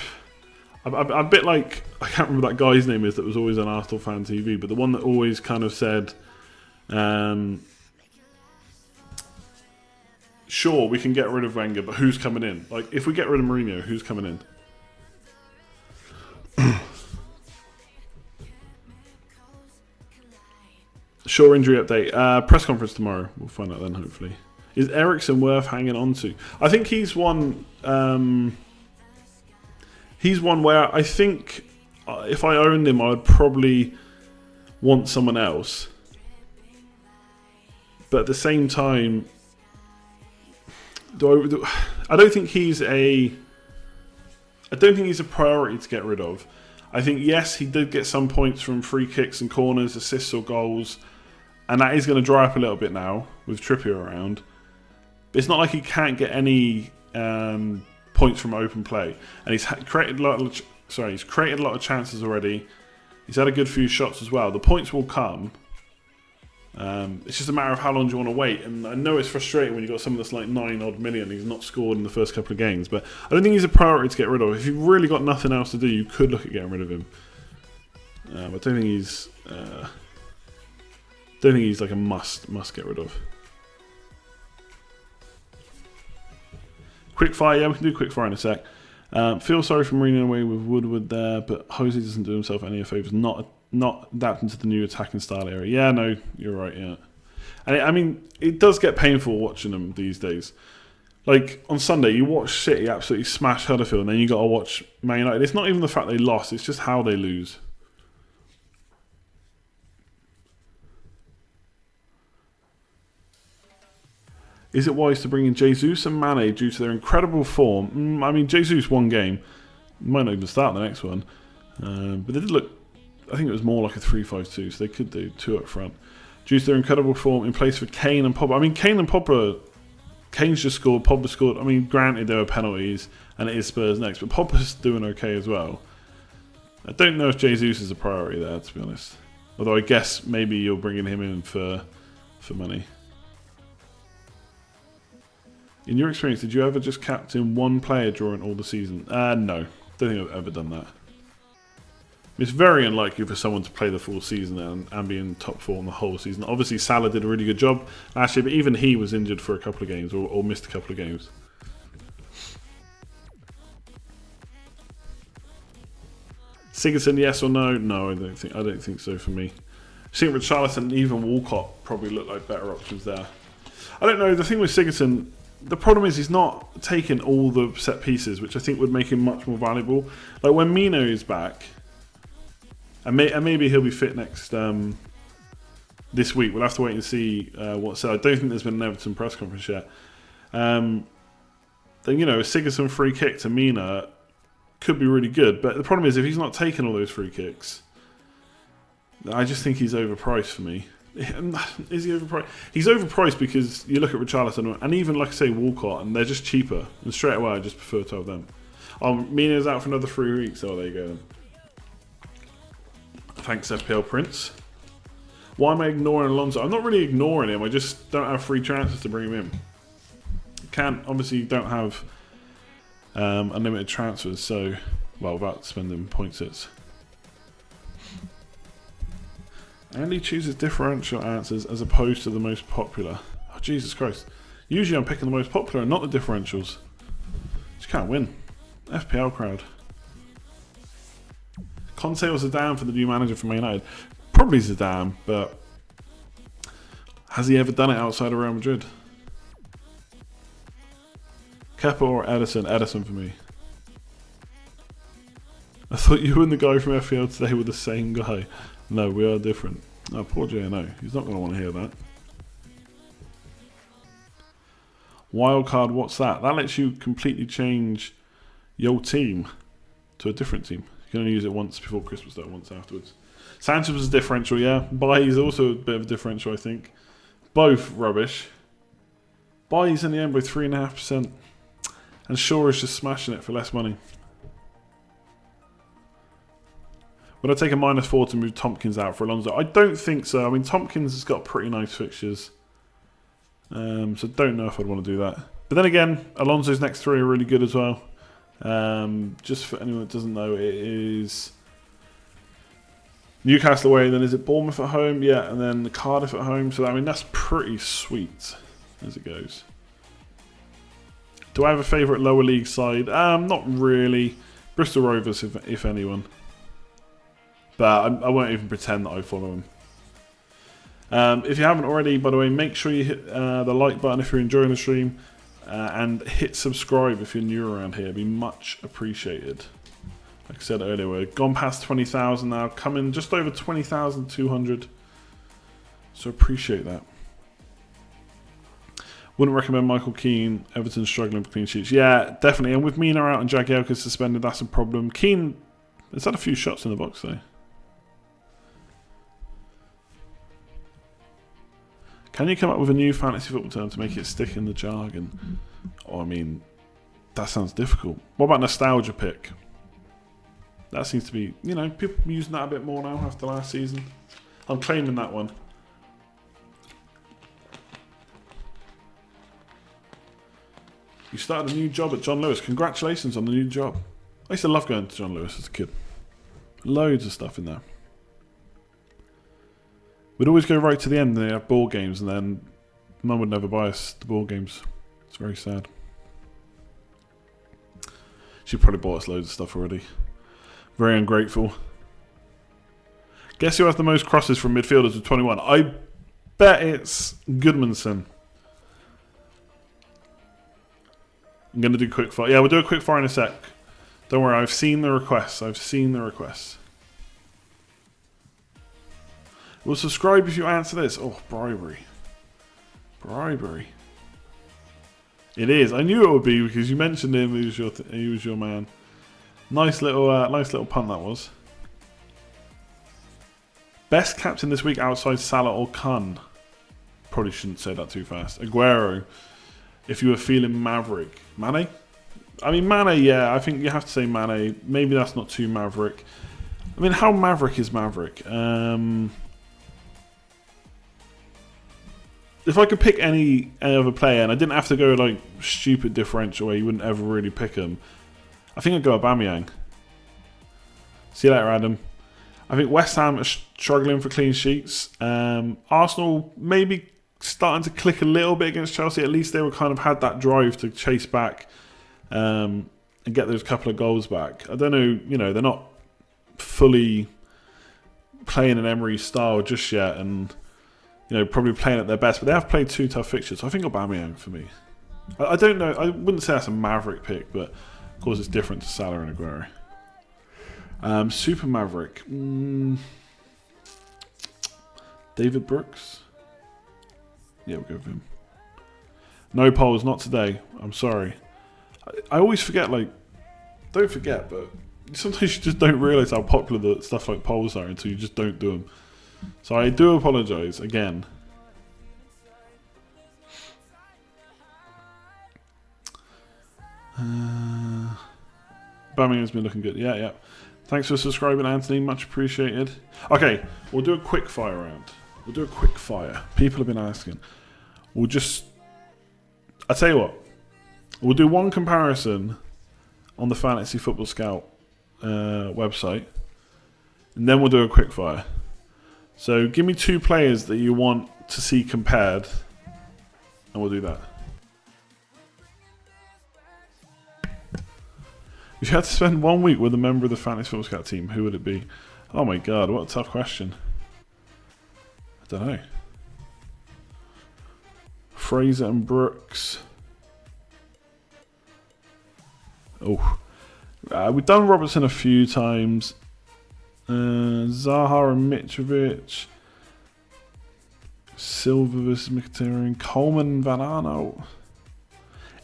I'm a bit like, I can't remember that guy's name is that was always on Arsenal Fan TV, but the one that always kind of said, sure, we can get rid of Wenger, but who's coming in? Like, if we get rid of Mourinho, who's coming in? Sure, injury update. Press conference tomorrow. We'll find out then, hopefully. Is Eriksen worth hanging on to? I think he's one... he's one where I think if I owned him, I would probably want someone else. But at the same time... I don't think he's a priority to get rid of. I think, yes, he did get some points from free kicks and corners, assists or goals, and that is going to dry up a little bit now with Trippier around. But it's not like he can't get any points from open play, and he's created a lot of chances already. He's had a good few shots as well. The points will come. It's just a matter of how long do you want to wait. And I know it's frustrating when you've got someone that's like 9-odd million, he's not scored in the first couple of games, but I don't think he's a priority to get rid of. If you've really got nothing else to do, you could look at getting rid of him. I don't think he's like a must get rid of. Quickfire, yeah, we can do quickfire in a sec. Feel sorry for Mourinho away with Woodward there, but Jose doesn't do himself any favours. Not adapting to the new attacking style area. Yeah, no, you're right, yeah. And I mean, it does get painful watching them these days. Like, on Sunday, you watch City absolutely smash Huddersfield, and then you got to watch Man United. It's not even the fact they lost, it's just how they lose. Is it wise to bring in Jesus and Mane due to their incredible form? I mean, Jesus one game. Might not even start the next one. But they did look... I think it was more like a 3-5-2, so they could do 2 up front. Due to their incredible form in place for Kane and Pogba. I mean, Kane and Pogba... Kane's just scored, Pogba scored. I mean, granted there were penalties, and it is Spurs next, but Pogba's doing okay as well. I don't know if Jesus is a priority there, to be honest. Although I guess maybe you're bringing him in for money. In your experience, did you ever just captain one player during all the season? No. Don't think I've ever done that. It's very unlikely for someone to play the full season and be in top 4 the whole season. Obviously, Salah did a really good job last year, but even he was injured for a couple of games or missed a couple of games. Sigurdsson, yes or no? No, I don't think so for me. I think Richarlison and even Walcott probably look like better options there. I don't know. The thing with Sigurdsson, the problem is he's not taking all the set pieces, which I think would make him much more valuable. Like when Mino is back, and maybe he'll be fit next this week. We'll have to wait and see what's said. I don't think there's been an Everton press conference yet. Then a Sigurdsson free kick to Mina could be really good, but the problem is if he's not taking all those free kicks, I just think he's overpriced for me. Is he overpriced? He's overpriced because you look at Richarlison and even, like I say, Walcott, and they're just cheaper. And straight away, I just prefer to have them. Mina's out for another 3 weeks. Oh, there you go then. Thanks, FPL Prince. Why am I ignoring Alonso? I'm not really ignoring him. I just don't have free transfers to bring him in. Obviously, you don't have unlimited transfers, so, well, without spending points, it's. Andy chooses differential answers as opposed to the most popular. Oh, Jesus Christ. Usually I'm picking the most popular and not the differentials. Just can't win. FPL crowd. Conte or Zidane for the new manager for Man United? Probably Zidane, but has he ever done it outside of Real Madrid? Kepa or Edison? Edison for me. I thought you and the guy from FPL today were the same guy. No, we are different. Oh, poor Jay, no. He's not going to want to hear that. Wildcard, what's that? That lets you completely change your team to a different team. You can only use it once before Christmas, though, once afterwards. Sanchez was a differential, yeah. Bailly's also a bit of a differential, I think. Both rubbish. Bailly's in the end by 3.5%. And Shaw is just smashing it for less money. Would I take a -4 to move Tompkins out for Alonso? I don't think so. I mean, Tompkins has got pretty nice fixtures. So don't know if I'd want to do that. But then again, Alonso's next 3 are really good as well. Just for anyone that doesn't know, it is Newcastle away, then is it Bournemouth at home? Yeah, and then Cardiff at home. So, I mean, that's pretty sweet as it goes. Do I have a favourite lower league side? Not really. Bristol Rovers, if anyone. But I won't even pretend that I follow them. If you haven't already, by the way, make sure you hit the like button if you're enjoying the stream. And hit subscribe if you're new around here. It'd be much appreciated. Like I said earlier, we're gone past 20,000 now. Coming just over 20,200. So appreciate that. Wouldn't recommend Michael Keane. Everton's struggling for clean sheets. Yeah, definitely. And with Mina out and Jagielka suspended, that's a problem. Keane has had a few shots in the box though. Can you come up with a new fantasy football term to make it stick in the jargon? Oh, I mean, that sounds difficult. What about nostalgia pick? That seems to be, people using that a bit more now after last season. I'm claiming that one. You started a new job at John Lewis. Congratulations on the new job. I used to love going to John Lewis as a kid. Loads of stuff in there. We'd always go right to the end and they have ball games, and then Mum would never buy us the ball games. It's very sad. She probably bought us loads of stuff already. Very ungrateful. Guess who has the most crosses from midfielders with 21? I bet it's Goodmanson. I'm going to do quick fire. Yeah, we'll do a quick fire in a sec. Don't worry, I've seen the requests. Well, subscribe if you answer this. Oh, bribery. It is. I knew it would be because you mentioned him. He was your man. Nice little punt that was. Best captain this week outside Salah or Kun? Probably shouldn't say that too fast. Aguero. If you were feeling Maverick. Mane? I mean, Mane, yeah. I think you have to say Mane. Maybe that's not too Maverick. I mean, how Maverick is Maverick? if I could pick any other player and I didn't have to go like stupid differential where you wouldn't ever really pick him, I think I'd go Aubameyang. See you later, Adam. I think West Ham are struggling for clean sheets. Arsenal maybe starting to click a little bit against Chelsea. At least they were kind of had that drive to chase back and get those couple of goals back. I don't know, you know, they're not fully playing an Emery style just yet, and you know, probably playing at their best. But they have played 2 tough fixtures, so I think Aubameyang for me. I don't know. I wouldn't say that's a maverick pick, but of course it's different to Salah and Aguero. Super Maverick. David Brooks? Yeah, we'll go with him. No polls, not today. I'm sorry. I always forget, like, don't forget, but sometimes you just don't realise how popular the stuff like polls are until you just don't do them. So I do apologise again. Birmingham's been looking good. Yeah. Thanks for subscribing, Anthony. Much appreciated. Okay, we'll do a quick fire round. People have been asking. I'll tell you what. We'll do one comparison on the Fantasy Football Scout website, and then we'll do a quick fire. So give me 2 players that you want to see compared, and we'll do that. If you had to spend 1 week with a member of the Fantasy Football Scout team, who would it be? Oh my god, what a tough question. I don't know. Fraser and Brooks. Oh. We've done Robertson a few times. Zaha and Mitrovic. Silva versus Mkhitaryan. Coleman and Van Arnold.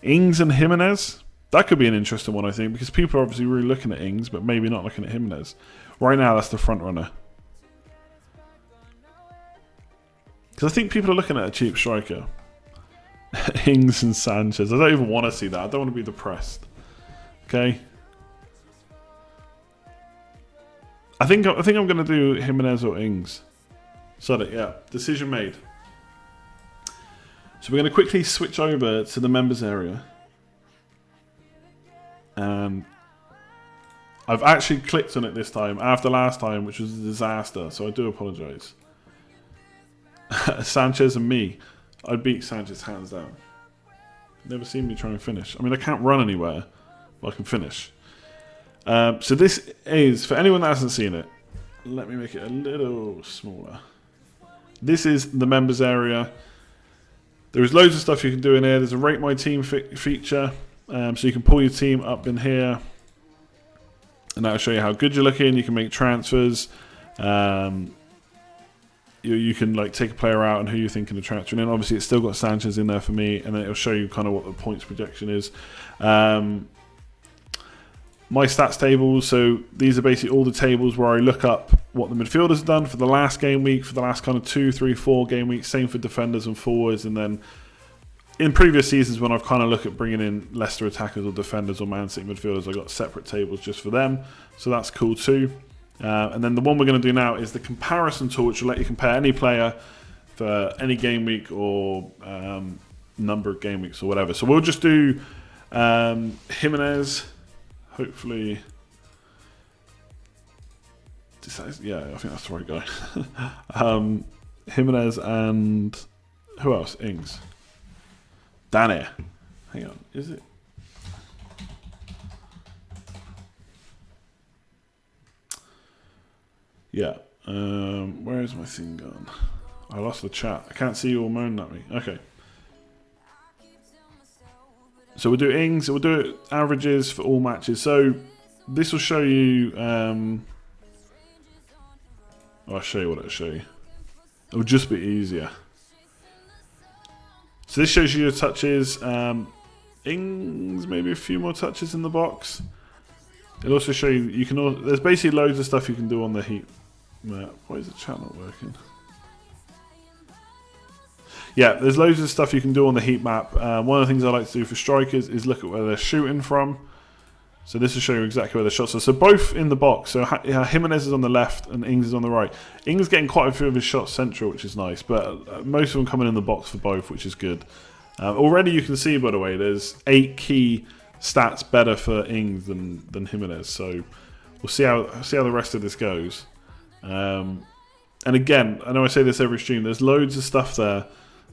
Ings and Jimenez. That could be an interesting one, I think, because people are obviously really looking at Ings, but maybe not looking at Jimenez. Right now, that's the front runner. Because I think people are looking at a cheap striker. Ings and Sanchez. I don't even want to see that. I don't want to be depressed. Okay. I think I'm going to do Jimenez or Ings. So that, yeah, decision made. So we're going to quickly switch over to the members area. And I've actually clicked on it this time after last time, which was a disaster. So I do apologise. Sanchez and me. I'd beat Sanchez hands down. Never seen me try and finish. I mean, I can't run anywhere, but I can finish. So this is, for anyone that hasn't seen it, let me make it a little smaller. This is the members area. There is loads of stuff you can do in here. There's a rate my team feature. So you can pull your team up in here. And that'll show you how good you're looking. You can make transfers. You can like take a player out and who you're thinking of transferring in. Obviously, it's still got Sanchez in there for me. And then it'll show you kind of what the points projection is. My stats tables, so these are basically all the tables where I look up what the midfielders have done for the last game week, for the last kind of 2, 3, 4 game weeks, same for defenders and forwards, and then in previous seasons when I've kind of looked at bringing in Leicester attackers or defenders or Man City midfielders, I've got separate tables just for them, so that's cool too. And then the one we're going to do now is the comparison tool, which will let you compare any player for any game week or number of game weeks or whatever. So we'll just do Jimenez. Hopefully, yeah, I think that's the right guy. Jimenez and who else? Ings. Danny. Hang on, is it? Yeah. Where is my thing gone? I lost the chat. I can't see you all moaning at me. Okay. So we'll do Ings, we'll do averages for all matches. So this will show you, I'll show you what it'll show you. It'll just be easier. So this shows you your touches. Ings, maybe a few more touches in the box. It'll also show you, there's basically loads of stuff you can do on the heat map. Why is the chat not working? Yeah, there's loads of stuff you can do on the heat map. One of the things I like to do for strikers is look at where they're shooting from. So this will show you exactly where the shots are. So both in the box. So Jimenez is on the left and Ings is on the right. Ings getting quite a few of his shots central, which is nice. But most of them coming in the box for both, which is good. Already you can see, by the way, there's 8 key stats better for Ings than Jimenez. So we'll see how the rest of this goes. And again, I know I say this every stream. There's loads of stuff there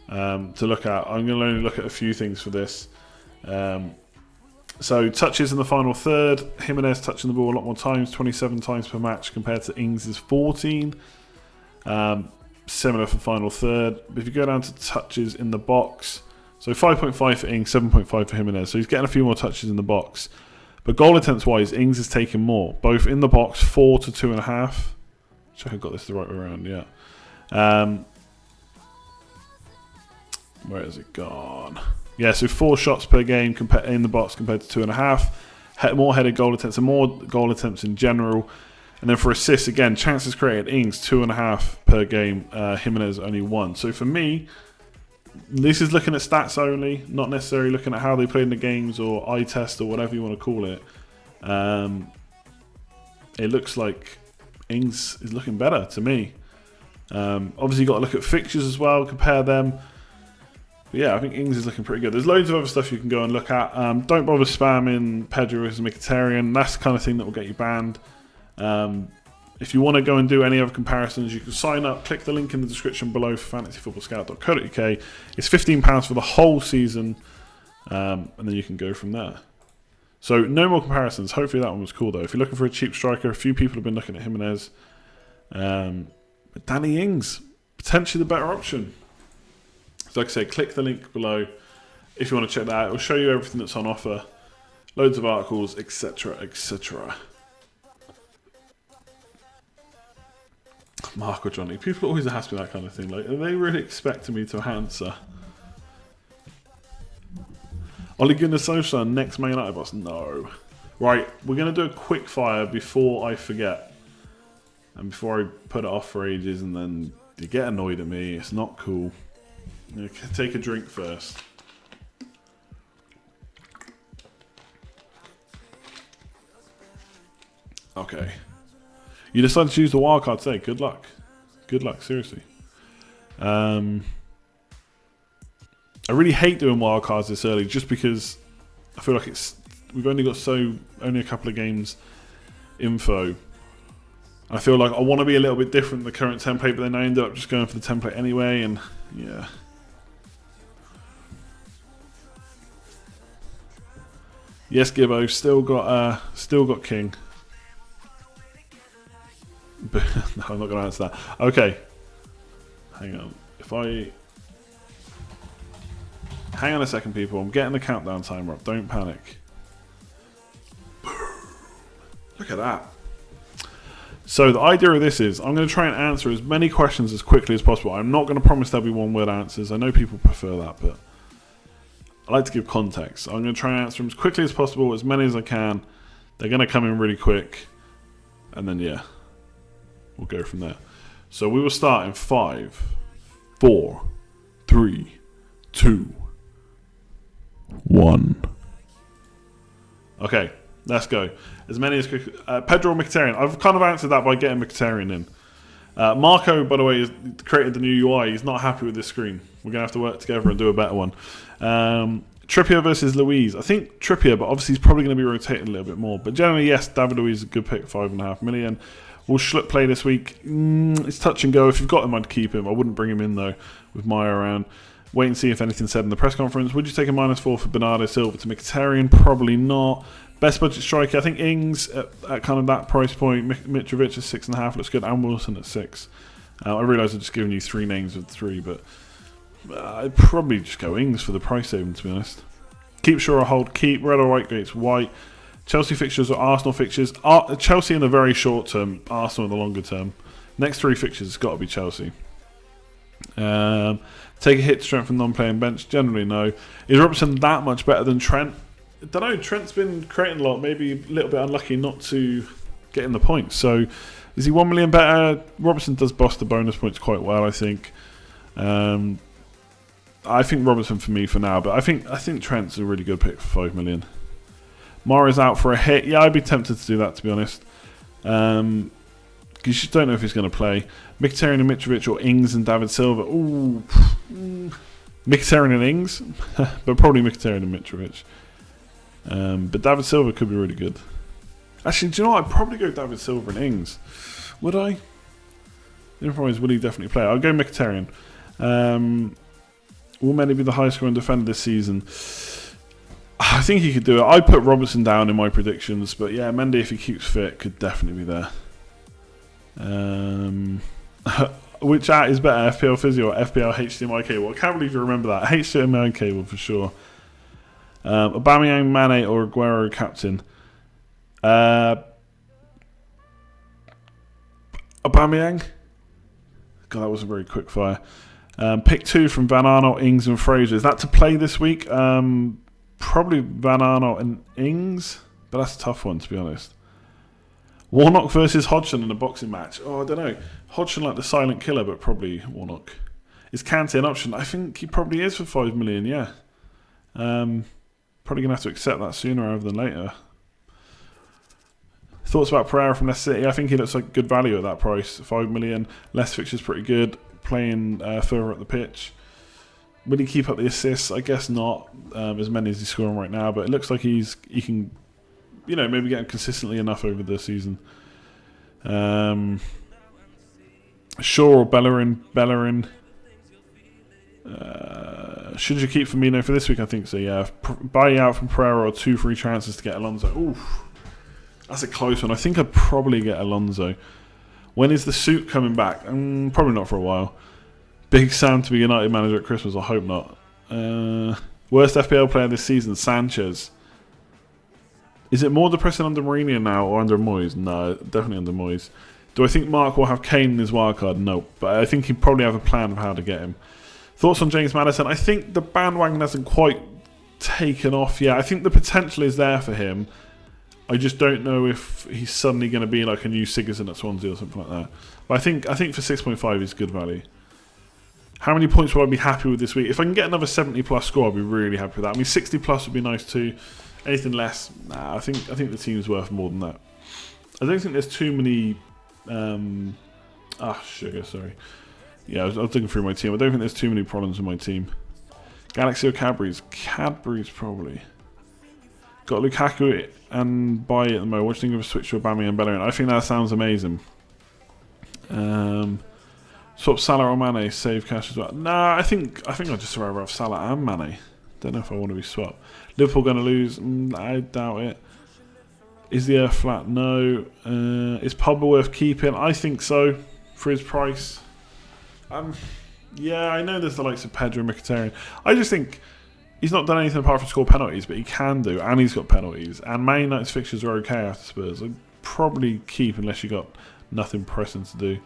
to look at. I'm going to only look at a few things for this. So touches in the final third. Jimenez touching the ball a lot more times, 27 times per match compared to Ings' 14. Similar for final third. But if you go down to touches in the box, so 5.5 for Ings, 7.5 for Jimenez. So he's getting a few more touches in the box. But goal attempts wise, Ings is taking more. Both in the box, 4 to 2.5. Check I got this the right way around, yeah. Where has it gone? Yeah, so 4 shots per game in the box compared to 2.5. More headed goal attempts and more goal attempts in general. And then for assists, again, chances created, Ings 2.5 per game. Jimenez only 1. So for me, this is looking at stats only, not necessarily looking at how they played in the games or eye test or whatever you want to call it. It looks like Ings is looking better to me. Obviously, you've got to look at fixtures as well, compare them. But yeah, I think Ings is looking pretty good. There's loads of other stuff you can go and look at. Don't bother spamming Pedro as Mkhitaryan. That's the kind of thing that will get you banned. If you want to go and do any other comparisons, you can sign up. Click the link in the description below for fantasyfootballscout.co.uk. It's £15 for the whole season, and then you can go from there. So no more comparisons. Hopefully that one was cool though. If you're looking for a cheap striker, a few people have been looking at Jimenez. But Danny Ings, potentially the better option. So like I say, click the link below if you want to check that out. It will show you everything that's on offer. Loads of articles, etc, etc. Mark or Johnny. People always ask me that kind of thing. Like, are they really expecting me to answer? Ole Gunnar Solskjaer, next Man United boss? No. Right, we're going to do a quick fire before I forget. And before I put it off for ages and then you get annoyed at me. It's not cool. Take a drink first. Okay. You decided to use the wildcard today. Good luck. Good luck, seriously. I really hate doing wildcards this early just because I feel like we've only got only a couple of games info. I feel like I want to be a little bit different than the current template, but then I ended up just going for the template anyway, and yeah. Yes, Gibbo, still got King. But no, I'm not going to answer that. Okay, hang on. Hang on a second, people. I'm getting the countdown timer up. Don't panic. Look at that. So the idea of this is I'm going to try and answer as many questions as quickly as possible. I'm not going to promise there'll be one-word answers. I know people prefer that, but I like to give context. I'm going to try and answer them as quickly as possible, as many as I can. They're going to come in really quick. And then, yeah, we'll go from there. So we will start in 5, 4, 3, 2, 1. Okay, let's go. As many as quick. Pedro or Mkhitaryan. I've kind of answered that by getting Mkhitaryan in. Marco, by the way, has created the new UI. He's not happy with this screen. We're going to have to work together and do a better one. Trippier versus Luiz. I think Trippier, but obviously he's probably going to be rotated a little bit more. But generally, yes, David Luiz is a good pick, 5.5 million. Will Schlupp play this week? It's touch and go. If you've got him, I'd keep him. I wouldn't bring him in, though, with Maya around. Wait and see if anything's said in the press conference. Would you take a -4 for Bernardo Silva to Mkhitaryan? Probably not. Best budget striker, I think Ings at kind of that price point. Mitrovic at 6.5 looks good, and Wilson at 6. I realise I've just given you 3 names of 3, but I'd probably just go Ings for the price saving, to be honest. Keep Shaw hold, keep red or white gates white. Chelsea fixtures or Arsenal fixtures. Chelsea in the very short term, Arsenal in the longer term. Next 3 fixtures has got to be Chelsea. Take a hit to strengthen non-playing bench. Generally, no. Is Robertson that much better than Trent? I don't know. Trent's been creating a lot. Maybe a little bit unlucky not to get in the points. So, is he 1 million better? Robertson does boss the bonus points quite well, I think. I think Robertson for me for now, but I think Trent's a really good pick for 5 million. Mara's out for a hit. Yeah, I'd be tempted to do that, to be honest. You just don't know if he's going to play. Mkhitaryan and Mitrovic or Ings and David Silva. Ooh. Mkhitaryan and Ings. But probably Mkhitaryan and Mitrovic. But David Silva could be really good. Actually, do you know what? I'd probably go David Silva and Ings. Would I? The problem is, will he definitely play? I'll go Mkhitaryan. Will Mendy be the highest scoring defender this season? I think he could do it. I put Robertson down in my predictions, but yeah, Mendy, if he keeps fit, could definitely be there. Which app is better, FPL Physio or FPL HDMI cable? I can't believe you remember that. HDMI cable for sure. Aubameyang, Mane or Aguero captain? Aubameyang? God, that was a very quick fire. Pick 2 from Van Aanholt, Ings and Fraser. Is that to play this week? Probably Van Aanholt and Ings, but that's a tough one, to be honest. Warnock versus Hodgson in a boxing match. Oh, I don't know. Hodgson like the silent killer, but probably Warnock. Is Kante an option? I think he probably is for 5 million, yeah. Probably going to have to accept that sooner rather than later. Thoughts about Pereira from Leicester City? I think he looks like good value at that price. 5 million. Less fixtures pretty good. Playing further up the pitch. Will he keep up the assists? I guess not, as many as he's scoring right now. But it looks like he can, maybe get consistently enough over the season. Shaw or Bellerin. Should you keep Firmino for this week? I think so, yeah. Buy out from Pereira or 2 free chances to get Alonso. Oof. That's a close one. I think I'd probably get Alonso. When is the suit coming back? Probably not for a while. Big Sam to be United manager at Christmas. I hope not. Worst FPL player this season? Sanchez. Is it more depressing under Mourinho now or under Moyes? No, definitely under Moyes. Do I think Mark will have Kane in his wildcard? No. But I think he'd probably have a plan of how to get him. Thoughts on James Maddison? I think the bandwagon hasn't quite taken off yet. I think the potential is there for him. I just don't know if he's suddenly going to be like a new Sigurdsson at Swansea or something like that. But I think for 6.5 he's good value. How many points will I be happy with this week? If I can get another 70 plus score, I'll be really happy with that. I mean, 60 plus would be nice too. Anything less, nah, I think the team's worth more than that. I don't think there's too many. Sugar, sorry. Yeah, I was looking through my team. I don't think there's too many problems with my team. Galaxy or Cadbury's? Cadbury's probably. Got Lukaku and Bailly at the moment. What do you think of a switch to Aubameyang and Bellerin? I think that sounds amazing. Swap Salah or Mane, save cash as well. Nah, I think I'd just rather have Salah and Mane. Don't know if I want to be swapped. Liverpool going to lose? I doubt it. Is the earth flat? No. Is Pogba worth keeping? I think so, for his price. Yeah, I know there's the likes of Pedro and Mkhitaryan. I just think he's not done anything apart from score penalties, but he can do, and he's got penalties. And Man United's fixtures are okay after Spurs. I'd probably keep unless you got nothing pressing to do.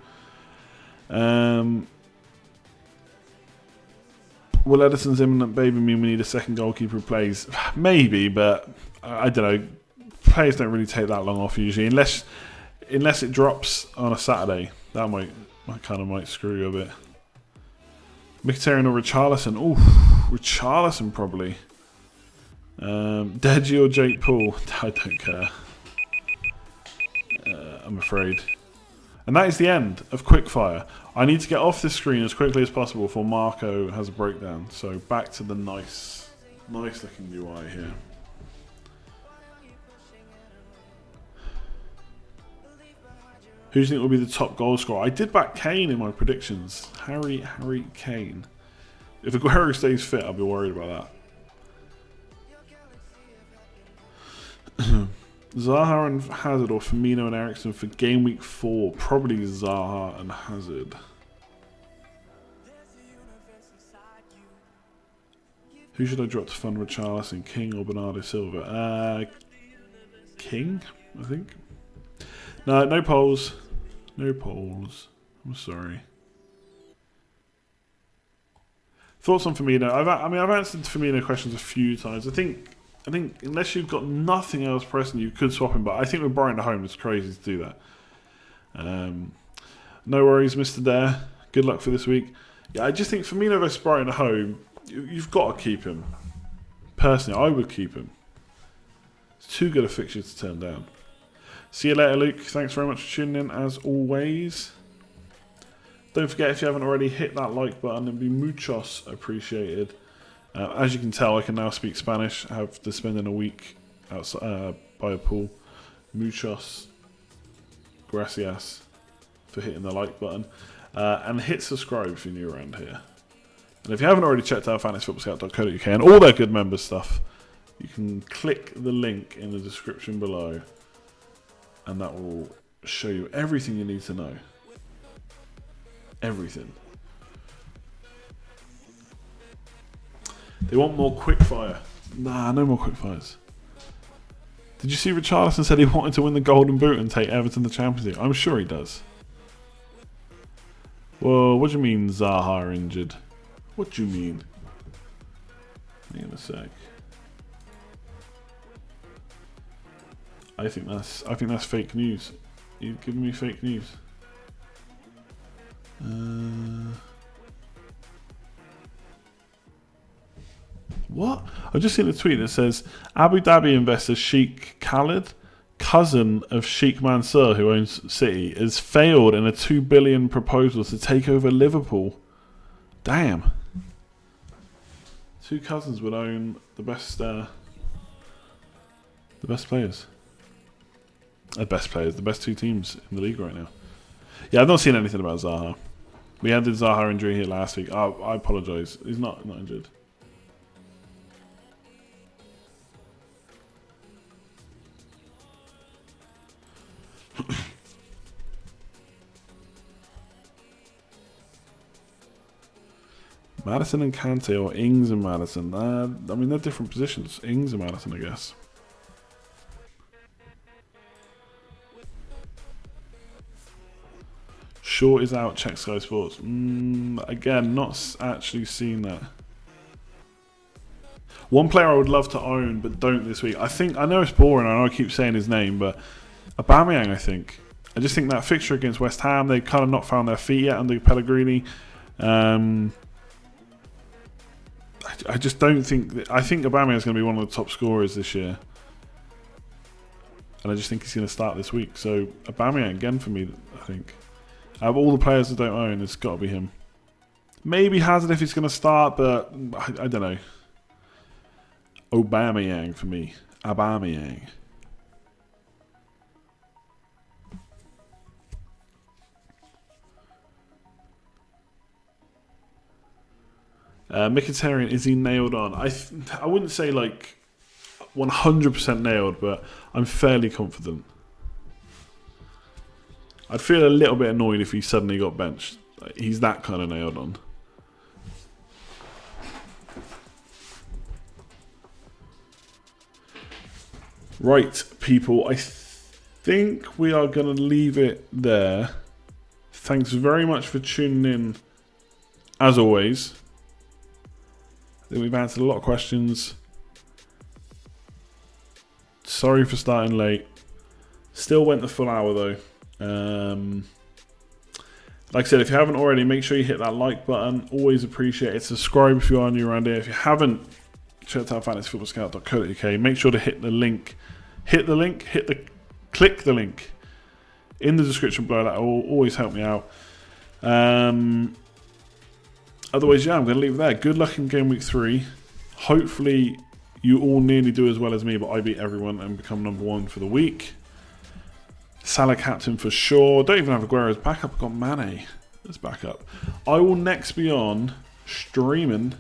Will Edison's imminent baby mean we need a second goalkeeper who plays? Maybe, but I don't know. Players don't really take that long off usually, unless it drops on a Saturday. That might screw you a bit. Mkhitaryan or Richarlison? Ooh, Richarlison probably. Deji or Jake Paul? I don't care. I'm afraid. And that is the end of Quickfire. I need to get off this screen as quickly as possible before Marco has a breakdown. So back to the nice looking UI here. Who do you think will be the top goal scorer? I did back Kane in my predictions. Harry Kane. If Aguero stays fit, I'll be worried about that. Zaha and Hazard or Firmino and Eriksen for game week 4? Probably Zaha and Hazard. Who should I drop to fund Richarlison? King or Bernardo Silva? King, I think. No polls. No polls. I'm sorry. Thoughts on Firmino? I've answered Firmino questions a few times. I think unless you've got nothing else pressing, you could swap him. But I think with Brighton at home, it's crazy to do that. No worries, Mr. Dare. Good luck for this week. Yeah, I just think Firmino versus Brighton at home, you've got to keep him. Personally, I would keep him. It's too good a fixture to turn down. See you later, Luke. Thanks very much for tuning in, as always. Don't forget, if you haven't already, hit that like button. It'd be muchos appreciated. As you can tell, I can now speak Spanish. I have to spend a week outside by a pool. Muchos gracias for hitting the like button. And hit subscribe if you're new around here. And if you haven't already checked out fantasyfootballscout.co.uk and all their good member stuff, you can click the link in the description below. And that will show you everything you need to know. Everything. They want more quickfire. Nah, no more quickfires. Did you see Richarlison said he wanted to win the Golden Boot and take Everton to the Champions League? I'm sure he does. Well, what do you mean Zaha injured? What do you mean? Hang on a sec. I think that's fake news. You're giving me fake news. What? I've just seen a tweet that says Abu Dhabi investor Sheikh Khalid, cousin of Sheikh Mansour, who owns City, has failed in a $2 billion proposal to take over Liverpool. Damn. Two cousins would own the best players. The best two teams in the league right now. Yeah, I've not seen anything about Zaha. We had the Zaha injury here last week. Oh, I apologise. He's not injured. Maddison and Kante, or Ings and Maddison. I mean, they're different positions. Ings and Maddison, I guess. Short is out, check Sky Sports. Again, not actually seen that. One player I would love to own, but don't this week. I know it's boring, I know I keep saying his name, but Aubameyang, I think. I just think that fixture against West Ham, they've kind of not found their feet yet under Pellegrini. I just don't think... I think Aubameyang's going to be one of the top scorers this year. And I just think he's going to start this week. So Aubameyang again for me, I think. Out of all the players I don't own, it's got to be him. Maybe Hazard if he's going to start, but I don't know. Aubameyang for me. Aubameyang. Mkhitaryan, is he nailed on? I wouldn't say like 100% nailed, but I'm fairly confident. I'd feel a little bit annoyed if he suddenly got benched. He's that kind of nailed on. Right, people, I think we are going to leave it there. Thanks very much for tuning in, as always. I think we've answered a lot of questions. Sorry for starting late. Still went the full hour though. Like I said, if you haven't already, make sure you hit that like button. Always appreciate it. Subscribe if you are new around here. If you haven't checked out fantasyfootballscout.co.uk, make sure to hit the link. Click the link in the description below. That will always help me out. Otherwise, yeah, I'm going to leave it there. Good luck in game week 3. Hopefully, you all nearly do as well as me, but I beat everyone and become number 1 for the week. Salah captain for sure. Don't even have Aguero as backup. I've got Mane as backup. I will next be on streaming.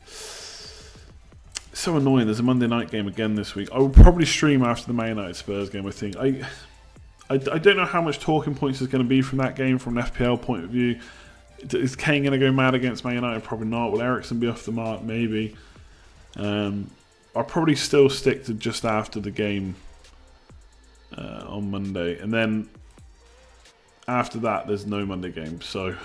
It's so annoying. There's a Monday night game again this week. I will probably stream after the Man United Spurs game, I think. I don't know how much talking points is going to be from that game from an FPL point of view. Is Kane going to go mad against Man United? Probably not. Will Eriksen be off the mark? Maybe. I'll probably still stick to just after the game on Monday. And then after that, there's no Monday game. So,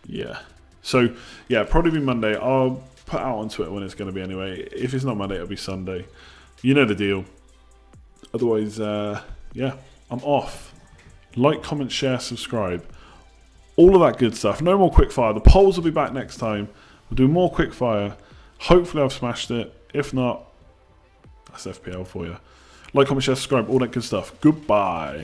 yeah. So, yeah, probably be Monday. I'll put out on Twitter when it's going to be anyway. If it's not Monday, it'll be Sunday. You know the deal. Otherwise, yeah, I'm off. Like, comment, share, subscribe. All of that good stuff. No more quickfire. The polls will be back next time. We'll do more quickfire. Hopefully I've smashed it. If not, That's FPL for you. Like, comment, share, subscribe, all that good stuff. Goodbye.